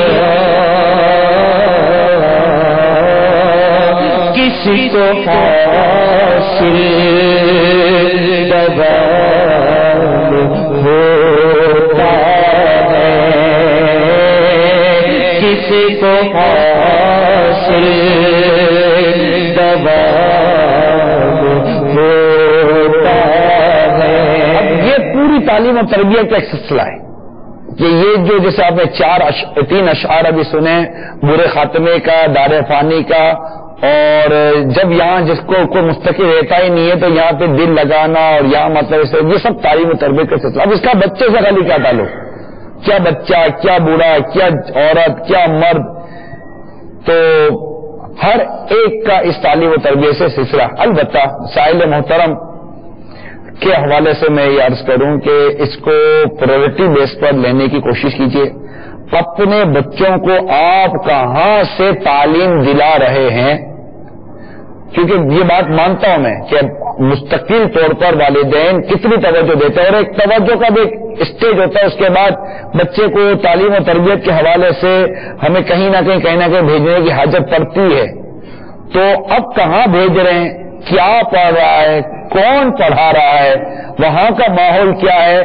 کسی کو حاصل دوام ہوتا ہے، کسی کو حاصل دوام ہوتا ہے. اب یہ پوری تعلیم و تربیت کا ایک سلسلہ ہے کہ یہ جو جیسے آپ نے 3 اشعار ابھی سنے، برے خاتمے کا، دار فانی کا، اور جب یہاں جس کو کوئی مستقل رہتا ہی نہیں ہے تو یہاں پہ دل لگانا، اور یہاں مطلب یہ سب تعلیم و تربیت کا سلسلہ. اب اس کا بچے سے خالی کیا تعلق، کیا بچہ، کیا بوڑھا، کیا عورت، کیا مرد، تو ہر ایک کا اس تعلیم و تربیت سے سلسلہ. البتہ سائل محترم کے حوالے سے میں یہ عرض کروں کہ اس کو پرائرٹی بیس پر لینے کی کوشش کیجیے. اپنے بچوں کو آپ کہاں سے تعلیم دلا رہے ہیں، کیونکہ یہ بات مانتا ہوں میں کہ مستقل طور پر والدین کتنی توجہ دیتے ہیں، اور ایک توجہ کا بھی ایک اسٹیج ہوتا ہے. اس کے بعد بچے کو تعلیم و تربیت کے حوالے سے ہمیں کہیں نہ کہیں بھیجنے کی حاجت پڑتی ہے. تو اب کہاں بھیج رہے ہیں، کیا پڑھ رہا ہے، کون پڑھا رہا ہے، وہاں کا ماحول کیا ہے،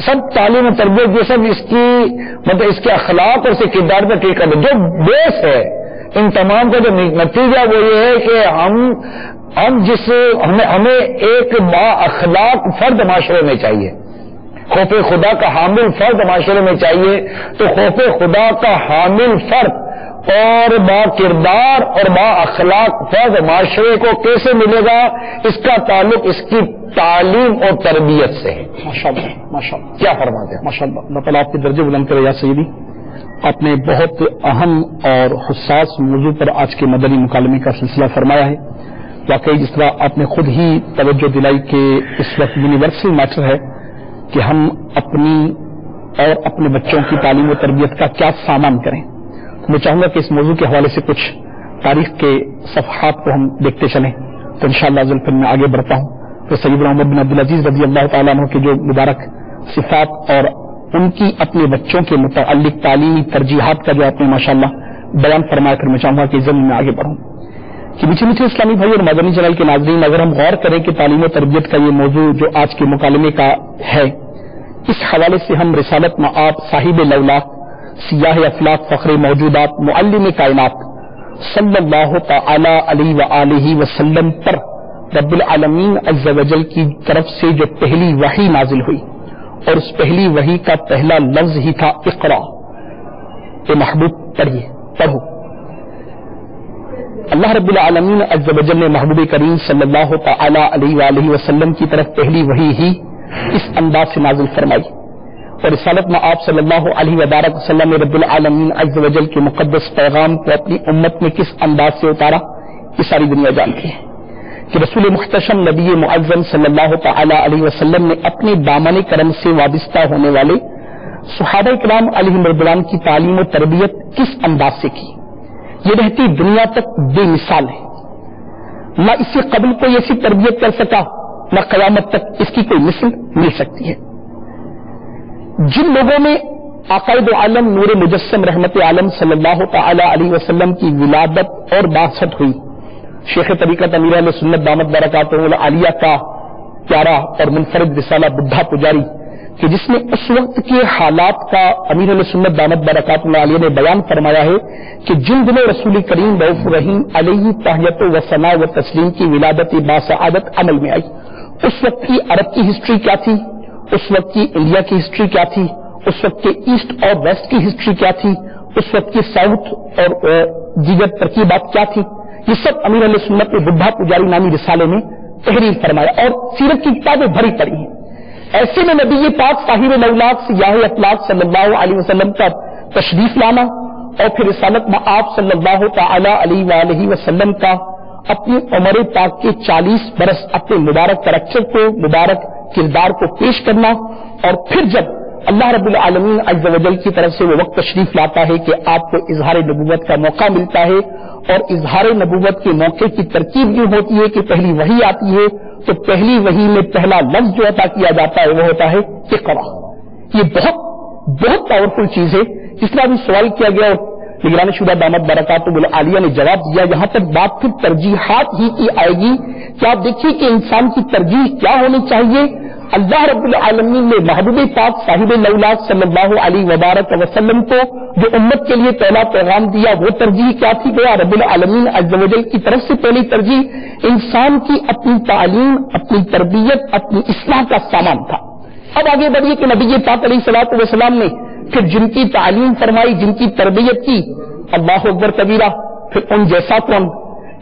سب تعلیم و تربیت یہ سب اس کی مطلب اس کے اخلاق اور اس کے کردار پر ٹھیک کرنا جو بیس ہے. ان تمام کا جو نتیجہ وہ یہ ہے کہ ہمیں ایک با اخلاق فرد معاشرے میں چاہیے، خوف خدا کا حامل فرد معاشرے میں چاہیے. تو خوف خدا کا حامل فرد اور با کردار اور با اخلاق فرد معاشرے کو کیسے ملے گا، اس کا تعلق اس کی تعلیم اور تربیت سے ہے. ماشاءاللہ ماشاءاللہ، کیا فرماتے ہیں؟ ماشاءاللہ، اللہ تعالیٰ آپ کے درجے بلند کرے یا سیدی. آپ نے بہت اہم اور حساس موضوع پر آج کے مدنی مکالمے کا سلسلہ فرمایا ہے. واقعی جس طرح آپ نے خود ہی توجہ دلائی کہ اس وقت یونیورسل میٹر ہے کہ ہم اپنی اور اپنے بچوں کی تعلیم و تربیت کا کیا سامان کریں. میں چاہوں گا کہ اس موضوع کے حوالے سے کچھ تاریخ کے صفحات کو ہم دیکھتے چلیں. تو انشاءاللہ ذوالفضل میں آگے بڑھتا ہوں. تو سیدنا عمر بن عبدالعزیز رضی اللہ تعالیٰ عنہ کے جو مبارک صفات اور ان کی اپنے بچوں کے متعلق تعلیمی ترجیحات کا جو آپ نے ماشاءاللہ بیان فرمایا کر میں چاہوں گا کہ ضمن میں آگے بڑھوں کہ میٹھے میٹھے اسلامی بھائی اور مدنی چینل کے ناظرین، اگر ہم غور کریں کہ تعلیم و تربیت کا یہ موضوع جو آج کے مکالمے کا ہے، اس حوالے سے ہم رسالت مآب صاحب لولاک سیاہ افلاق فخر موجودات معلم کائنات صلی اللہ تعالی علیہ وآلہ وسلم پر رب العالمین عز و جل کی طرف سے جو پہلی وحی نازل ہوئی اور اس پہلی وحی کا پہلا لفظ ہی تھا اقرا، کہ محبوب پڑھیے، پڑھو۔ اللہ رب العالمین عز و جل نے محبوب کریم صلی اللہ تعالی علیہ وآلہ وسلم کی طرف پہلی وحی ہی اس انداز سے نازل فرمائی، اور رسالت میں آپ صلی اللہ علیہ وبارک وسلم نے رب العالمین عز و جل کے مقدس پیغام کو اپنی امت میں کس انداز سے اتارا یہ ساری دنیا جانتی ہے کہ رسول محتشم نبی معظم صلی اللہ تعالی علیہ وسلم نے اپنے دامن کرم سے وابستہ ہونے والے صحابہ کرام علیہم رضوان کی تعلیم و تربیت کس انداز سے کی، یہ رہتی دنیا تک بے مثال ہے۔ نہ اس سے قبل کوئی ایسی تربیت کر سکا، نہ قیامت تک اس کی کوئی مثل مل سکتی ہے۔ جن لوگوں میں عقائد عالم نور مجسم رحمت عالم صلی اللہ تعالی علیہ وسلم کی ولادت اور بعثت ہوئی، شیخ طریقت امیر اہل سنت دامت برکاتہ العالیہ کا پیارا اور منفرد رسالہ بڈھا پجاری، کہ جس نے اس وقت کے حالات کا امیر اہل سنت دامت برکاتہ العالیہ نے بیان فرمایا ہے کہ جن دنوں رسول کریم رؤوف رحیم علیہ تحیت و ثنا و تسلیم کی ولادت باسعادت عمل میں آئی، اس وقت کی عرب کی ہسٹری کیا تھی، اس وقت کی انڈیا کی ہسٹری کیا تھی، اس وقت کے ایسٹ اور ویسٹ کی ہسٹری کیا تھی، اس وقت کی ساؤتھ اور دیگر ترکیبات کیا تھی، یہ سب امیر علیہ سنت نے بڈھا پجاری نامی رسالے میں تحریر فرمایا اور سیرت کی کتابیں بھری پڑی ہیں۔ ایسے میں نبی پاک صاحب الاولاق سیاہ افلاق صلی اللہ علیہ وسلم کا تشریف لانا اور پھر رسالت میں آپ صلی اللہ تعالی علیہ وآلہ وسلم کا اپنی عمر پاک کے 40 برس اپنے مبارک کریکٹر کو، مبارک کردار کو پیش کرنا، اور پھر جب اللہ رب العالمین عز و جل کی طرف سے وہ وقت تشریف لاتا ہے کہ آپ کو اظہار نبوت کا موقع ملتا ہے، اور اظہار نبوت کے موقع کی ترکیب یہ ہوتی ہے کہ پہلی وحی آتی ہے تو پہلی وحی میں پہلا لفظ جو عطا کیا جاتا ہے وہ ہوتا ہے اقرا۔ یہ بہت بہت پاورفل چیز ہے۔ اس طرح بھی سوال کیا گیا اور نگران شدہ دامت برکاتہ العالیہ نے جواب دیا، یہاں تک بات پھر ترجیحات ہی کی آئے گی کہ آپ دیکھیے کہ انسان کی ترجیح کیا ہونی چاہیے۔ اللہ رب العالمین نے محبوب پاک صاحب الاولاق صلی اللہ علیہ وبارک وسلم کو جو امت کے لیے پہلا پیغام دیا وہ ترجیح کیا تھی؟ گیا رب العالمین عز و جل کی طرف سے پہلی ترجیح انسان کی اپنی تعلیم، اپنی تربیت، اپنی اصلاح کا سامان تھا۔ اب آگے بڑھیے کہ نبی پاک علیہ الصلوۃ والسلام نے پھر جن کی تعلیم فرمائی، جن کی تربیت کی، اللہ اکبر کبیرہ، پھر ان جیسا کون،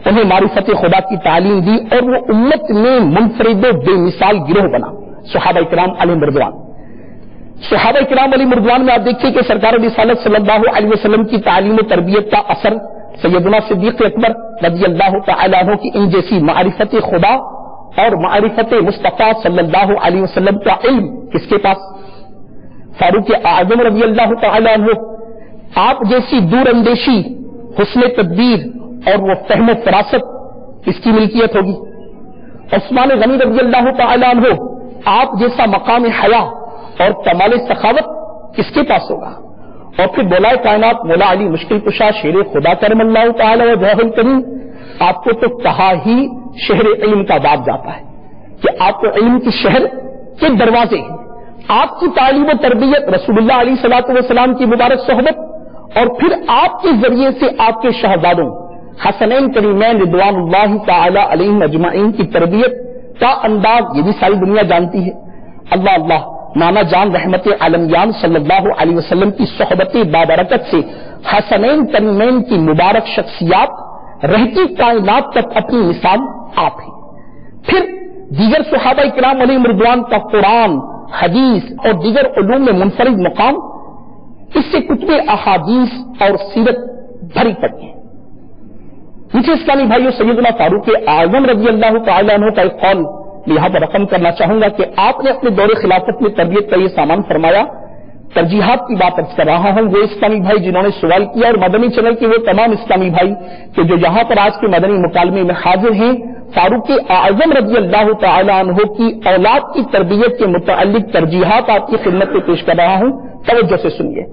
انہیں معرفت خدا کی تعلیم دی اور وہ امت میں منفرد و بے مثال گروہ بنا، صحابہ کرام علیہ رضوان۔ صحابہ کرام علیہ رضوان میں آپ دیکھیے کہ سرکار رسالت صلی اللہ علیہ وسلم کی تعلیم و تربیت کا اثر سیدنا صدیق اکبر رضی اللہ تعالیٰ عنہ کی ان جیسی معرفت خدا اور معرفت مصطفیٰ صلی اللہ علیہ وسلم کا علم کس کے پاس؟ فاروق اعظم رضی اللہ تعالیٰ عنہ، آپ جیسی دور اندیشی، حسن تدبیر اور وہ فہم و فراست کس کی ملکیت ہوگی؟ عثمان غنی رضی اللہ تعالیٰ عنہ، آپ جیسا مقام حیا اور کمال سخاوت کس کے پاس ہوگا؟ اور پھر مولا کائنات مولا علی مشکل کشا شیر خدا کرم اللہ تعالی و وجہہ الکریم، آپ کو تو کہا ہی شہر علم کا باب جاتا ہے کہ آپ کو علم کے شہر کے دروازے ہیں۔ آپ کی تعلیم و تربیت، رسول اللہ علیہ الصلوۃ والسلام کی مبارک صحبت اور پھر آپ کے ذریعے سے آپ کے شہزادوں حسنین کریمین رضوان اللہ تعالی علیہم اجمعین کی تربیت کا انداز یہ بھی ساری دنیا جانتی ہے۔ اللہ اللہ، نانا جان رحمت عالمیان صلی اللہ علیہ وسلم کی صحبت بابرکت سے حسنین کریمین کی مبارک شخصیات رہتی کائنات تک اپنی مثال آپ ہیں۔ پھر دیگر صحابہ کرام علیہ رضوان کا قرآن، حدیث اور دیگر علوم میں منفرد مقام، اس سے کتب احادیث اور سیرت بھری پڑی ہے۔ مجھے اسلامی بھائیوں، سیدنا فاروق اعظم رضی اللہ تعالیٰ عنہ کا ایک قول یہاں پر رقم کرنا چاہوں گا کہ آپ نے اپنے دور خلافت میں تربیت کا یہ سامان فرمایا۔ ترجیحات کی بات کر رہا ہوں، وہ اسلامی بھائی جنہوں نے سوال کیا اور مدنی چینل کے وہ تمام اسلامی بھائی کہ جو یہاں پر آج کے مدنی مکالمے میں حاضر ہیں، فاروق اعظم رضی اللہ تعالیٰ عنہ کی اولاد کی تربیت کے متعلق ترجیحات آپ کی خدمت میں پیش کر رہا ہوں، توجہ سے سنیے۔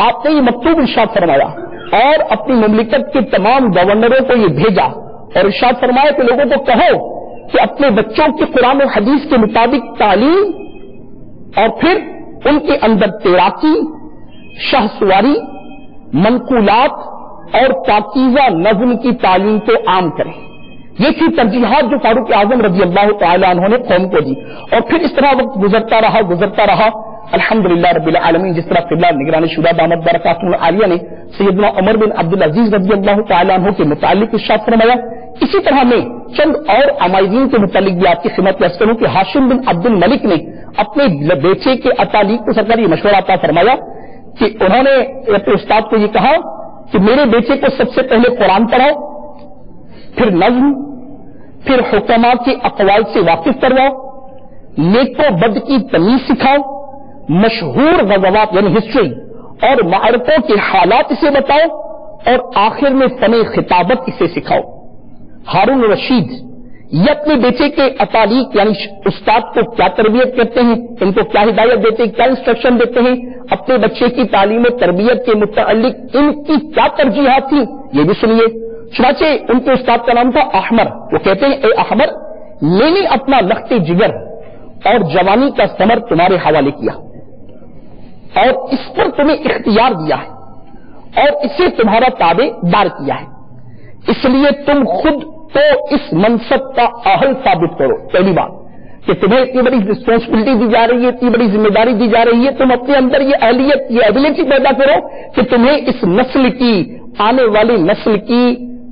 آپ نے یہ مکتوب ارشاد فرمایا اور اپنی مملکت کے تمام گورنروں کو یہ بھیجا اور ارشاد فرمایا کہ لوگوں کو کہو کہ اپنے بچوں کی قرآن و حدیث کے مطابق تعلیم اور پھر ان کے اندر تیراکی، شاہ سواری، منقولات اور پاکیزہ نظم کی تعلیم کو عام کریں۔ یہ تھی ترجیحات جو فاروق اعظم رضی اللہ تعالی عنہ نے قوم کو دی. اور پھر اس طرح وقت گزرتا رہا الحمدللہ رب العالمین. جس طرح قبلہ نگران شورا دامت برکاتہ عالیہ نے سیدنا عمر بن عبدالعزیز رضی اللہ تعالی عنہ کے متعلق ارشاد فرمایا، اسی طرح میں چند اور عمائدین کے متعلق بھی آپ کی خدمت میں عرض کروں کہ ہاشم بن عبد الملک نے اپنے بیٹے کے اتالیق کو سرکار یہ مشورہ عطا فرمایا کہ انہوں نے اپنے استاد کو یہ کہا کہ میرے بیٹے کو سب سے پہلے قرآن پڑھاؤ، پھر نظم، پھر حکماء کے اقوال سے واقف کرواؤ، نیک و بد کی تمیز سکھاؤ، مشہور غزوات یعنی ہسٹری اور معرکوں کے حالات اسے بتاؤ، اور آخر میں فن خطابت اسے سکھاؤ. ہارون رشید یہ اپنے بیٹے کے اتالیق یعنی استاد کو کیا تربیت کرتے ہیں، ان کو کیا ہدایت دیتے ہیں، کیا انسٹرکشن دیتے ہیں، اپنے بچے کی تعلیم و تربیت کے متعلق ان کی کیا ترجیحات تھی، یہ بھی سنیے. چنانچہ ان کے استاد کا نام تھا احمر. وہ کہتے ہیں، اے احمر، میں نے اپنا لخت جگر اور جوانی کا ثمر تمہارے حوالے کیا اور اس پر تمہیں اختیار دیا ہے اور اسے تمہارا تابع دار کیا ہے، اس لیے تم خود تو اس منصب کا اہل ثابت کرو. پہلی بات کہ تمہیں اتنی بڑی رسپانسبلٹی دی جا رہی ہے، اتنی بڑی ذمہ داری دی جا رہی ہے، تم اپنے اندر یہ اہلیت، یہ ایبلٹی پیدا کرو کہ تمہیں اس نسل کی، آنے والی نسل کی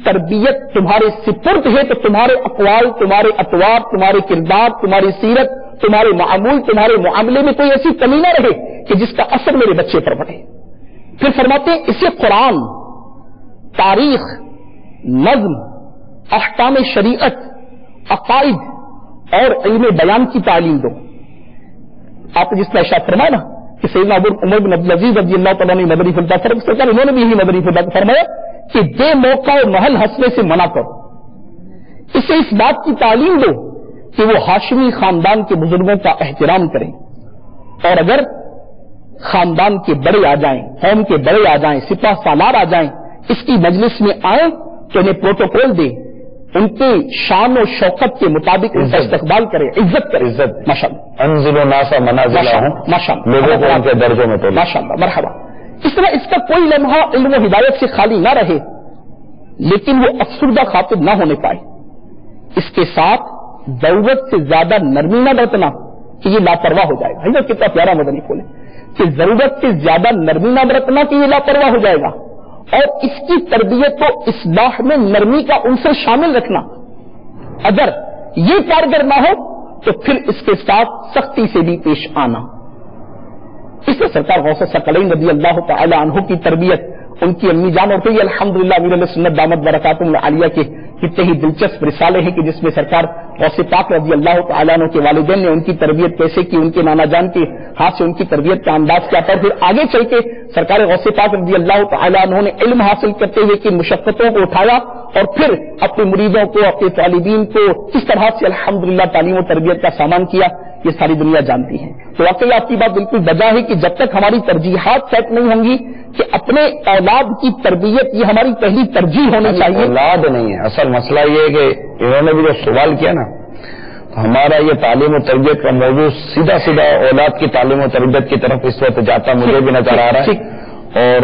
تربیت تمہارے سپرد ہے، تو تمہارے اقوال، تمہارے اطوار، تمہارے کردار، تمہاری سیرت، تمہارے معمول، تمہارے معاملے میں کوئی ایسی کمی نہ رہے کہ جس کا اثر میرے بچے پر پڑے. پھر فرماتے ہیں اسے قرآن، تاریخ، نظم، احکام شریعت، عقائد اور علم بیان کی تعلیم دو. آپ نے جس طرح ارشاد فرمایا نا کہ سیدنا عمر بن عبدالعزیز رضی اللہ تعالیٰ نے مدنی خلفاء سرکار انہوں نے بھی یہی مدنی خلفاء فرمایا کہ بے موقع اور محل ہنسنے سے منع کرو، اسے اس بات کی تعلیم دو کہ وہ ہاشمی خاندان کے بزرگوں کا احترام کریں، اور اگر خاندان کے بڑے آ جائیں، قوم کے بڑے آ جائیں، سپاہ سالار آ جائیں، اس کی مجلس میں آئیں تو انہیں پروٹوکول دے، ان کی شان و شوکت کے مطابق ان کا استقبال کرے، عزت کرے. عزت ماشاءاللہ، انزل الناس منازلہم، ماشاءاللہ، لوگوں کو ان کے درجوں میں تو ماشاءاللہ، مرحبا. اس طرح اس کا کوئی لمحہ علم و ہدایت سے خالی نہ رہے، لیکن وہ افسردہ خاطر نہ ہونے پائے. اس کے ساتھ ضرورت سے زیادہ نرمی نہ برتنا کہ یہ لاپرواہ ہو جائے گا. حضرت کتنا پیارا مدنی پھول ہے کہ ضرورت سے زیادہ نرمی نہ برتنا کہ یہ لاپرواہ ہو جائے گا، اور اس کی تربیت و اصلاح میں نرمی کا عنصر شامل رکھنا. اگر یہ کارگر نہ ہو تو پھر اس کے ساتھ سختی سے بھی پیش آنا. اس سے سرکار غوث ثقلین رضی اللہ تعالی عنہ کی تربیت، ان کی امی جان، اور یہ الحمدللہ امیر علیہ سنت دامت برکاتہ العالیہ کے کتنے ہی دلچسپ رسالے ہیں کہ جس میں سرکار غوث پاک رضی اللہ تعالیٰ عنہ کے والدین نے ان کی تربیت کیسے کی، ان کے نانا جان کے ہاتھ سے ان کی تربیت کا انداز کیا تھا. پھر آگے چل کے سرکار غوث پاک رضی اللہ تعالیٰ عنہ نے علم حاصل کرتے ہوئے کی مشقتوں کو اٹھایا اور پھر اپنے مریدوں کو، اپنے طالبین کو کس طرح سے الحمدللہ تعلیم و تربیت کا سامان کیا، یہ ساری دنیا جانتی ہے. تو واقعی آپ کی بات بالکل بجا ہے کہ جب تک ہماری ترجیحات سیٹ نہیں ہوں گی کہ اپنے اولاد کی تربیت یہ ہماری پہلی ترجیح ہونی چاہیے. اولاد نہیں ہے، اصل مسئلہ یہ ہے کہ انہوں نے بھی جو سوال کیا نا، ہمارا یہ تعلیم و تربیت کا موضوع سیدھا سیدھا اولاد کی تعلیم و تربیت کی طرف اس وقت جاتا مجھے بھی نظر آ رہا ہے. اور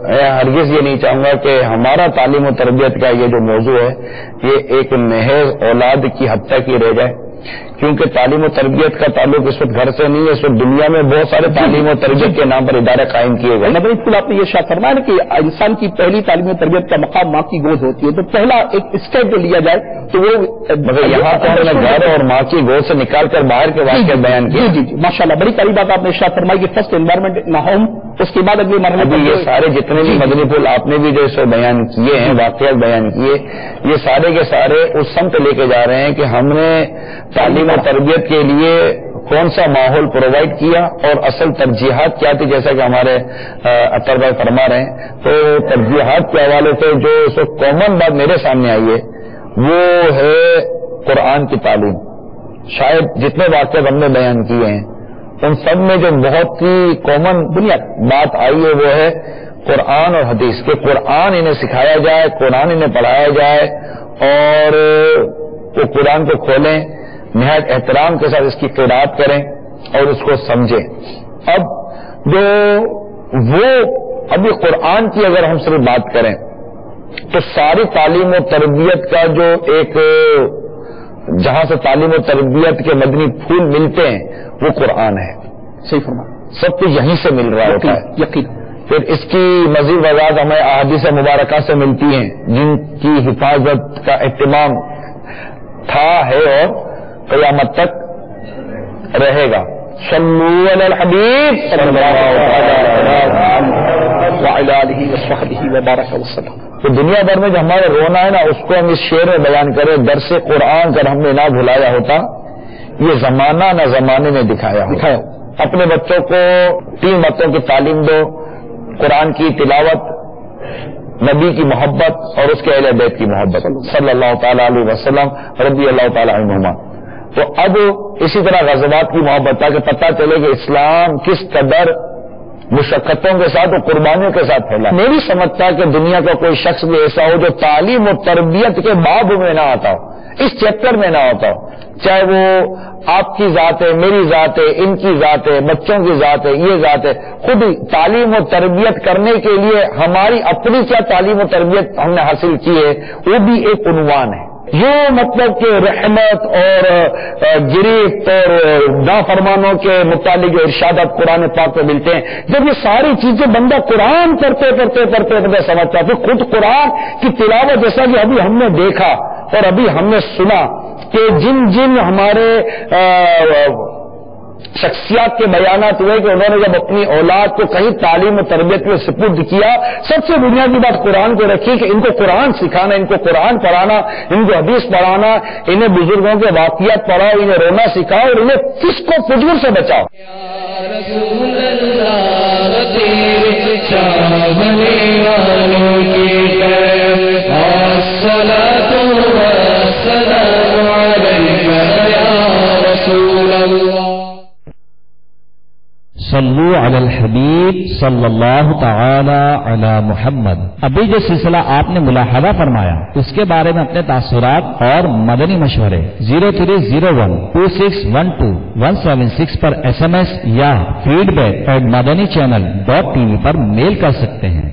میں ہرگز یہ نہیں چاہوں گا کہ ہمارا تعلیم و تربیت کا یہ جو موضوع ہے یہ ایک محض اولاد کی حد تک ہی رہ جائے، کیونکہ تعلیم و تربیت کا تعلق اس وقت گھر سے نہیں ہے. اس وقت دنیا میں بہت سارے تعلیم و تربیت کے نام پر ادارے قائم کیے گئے. مدنی پھول آپ نے یہ شاید فرمایا کہ انسان کی پہلی تعلیم و تربیت کا مقام ماں کی گود ہوتی ہے، تو پہلا ایک اسٹیپ جو لیا جائے تو وہ مگر یہاں تو ہم نے گھر اور ماں کی گود سے نکال کر باہر کے واقعات بیان کیے. جی ماشاء اللہ، بڑی پیاری بات آپ نے شاید فرمائی کہ فرسٹ انوائرمنٹ ان ہوم، اس کے بعد اگلے مرحلے یہ سارے جتنے بھی مدنی پھول آپ نے بھی جو اس بیان کیے ہیں، واقعات بیان کیے، یہ سارے کے سارے اس سمت لے کے جا رہے ہیں کہ ہم نے تعلیم و تربیت کے لیے کون سا ماحول پرووائڈ کیا اور اصل ترجیحات کیا تھی. جیسا کہ ہمارے اطہر بھائی فرما رہے ہیں، تو ترجیحات کے حوالے سے جو کامن بات میرے سامنے آئی ہے وہ ہے قرآن کی تعلیم. شاید جتنے واقعات ہم نے بیان کیے ہیں ان سب میں جو بہت ہی کامن بنیاد بات آئی ہے وہ ہے قرآن اور حدیث، کہ قرآن انہیں سکھایا جائے، قرآن انہیں پڑھایا جائے اور وہ قرآن کو کھولیں، نہایت احترام کے ساتھ اس کی قرات کریں اور اس کو سمجھیں. اب یہ قرآن کی اگر ہم صرف بات کریں تو ساری تعلیم و تربیت کا جو ایک جہاں سے تعلیم و تربیت کے مدنی پھول ملتے ہیں وہ قرآن ہے. صحیح فرما. سب کچھ یہیں سے مل رہا ہوتا ہے. یقین. پھر اس کی مزید وضاحت ہمیں احادیث مبارکہ سے ملتی ہیں جن کی حفاظت کا اہتمام تھا ہے اور قیامت تک رہے گا. صلو علی الحبیب صلی اللہ علیہ وآلہ وبارک وسلم. تو دنیا بھر میں جو ہمارے رونا ہے نا اس کو ہم اس شعر میں بیان کریں. درس قرآن کر ہم نے نہ بھلایا ہوتا. یہ زمانہ نہ زمانے نے دکھایا ہوتا. اپنے بچوں کو 3 باتوں کی تعلیم دو: قرآن کی تلاوت، نبی کی محبت اور اس کے اہل بیت کی محبت صلی اللہ تعالی علیہ وسلم رضی اللہ تعالی عنہما. تو اب اسی طرح غزوات کی محبت تاکہ پتہ چلے کہ اسلام کس قدر مشقتوں کے ساتھ اور قربانیوں کے ساتھ پھیلا. میں نہیں سمجھتا کہ دنیا کا کوئی شخص بھی ایسا ہو جو تعلیم و تربیت کے باب میں نہ آتا ہو، اس چیپٹر میں نہ ہوتا ہو. چاہے وہ آپ کی ذات ہے، میری ذات ہے، ان کی ذات ہے، بچوں کی ذات ہے، یہ ذات ہے. خود تعلیم و تربیت کرنے کے لیے ہماری اپنی کیا تعلیم و تربیت ہم نے حاصل کی ہے وہ بھی ایک عنوان ہے. یہ مطلب کہ رحمت اور گرفت اور نافرمانوں کے متعلق جو ارشادات قرآن پاک میں ملتے ہیں، جب یہ ساری چیزیں بندہ قرآن پڑھتے سمجھتا ہے. پھر خود قرآن کی تلاوت جیسا کہ ابھی ہم نے دیکھا اور ابھی ہم نے سنا کہ جن ہمارے شخصیات کے بیانات ہوئے کہ انہوں نے جب اپنی اولاد کو کہیں تعلیم و تربیت میں سپرد کیا، سب سے بنیادی بات قرآن کو رکھی کہ ان کو قرآن سکھانا، ان کو قرآن پڑھانا، ان کو حدیث پڑھانا، انہیں بزرگوں کے واقعات پڑھاؤ، انہیں رونا سکھاؤ اور انہیں فسق و فجور سے بچاؤ. صلو علی الحبیب صلی اللہ تعالی علی محمد. ابھی جو سلسلہ آپ نے ملاحظہ فرمایا اس کے بارے میں اپنے تاثرات اور مدنی مشورے 03012612 176 پر SMS یا feedback@madanichannel.tv پر میل کر سکتے ہیں.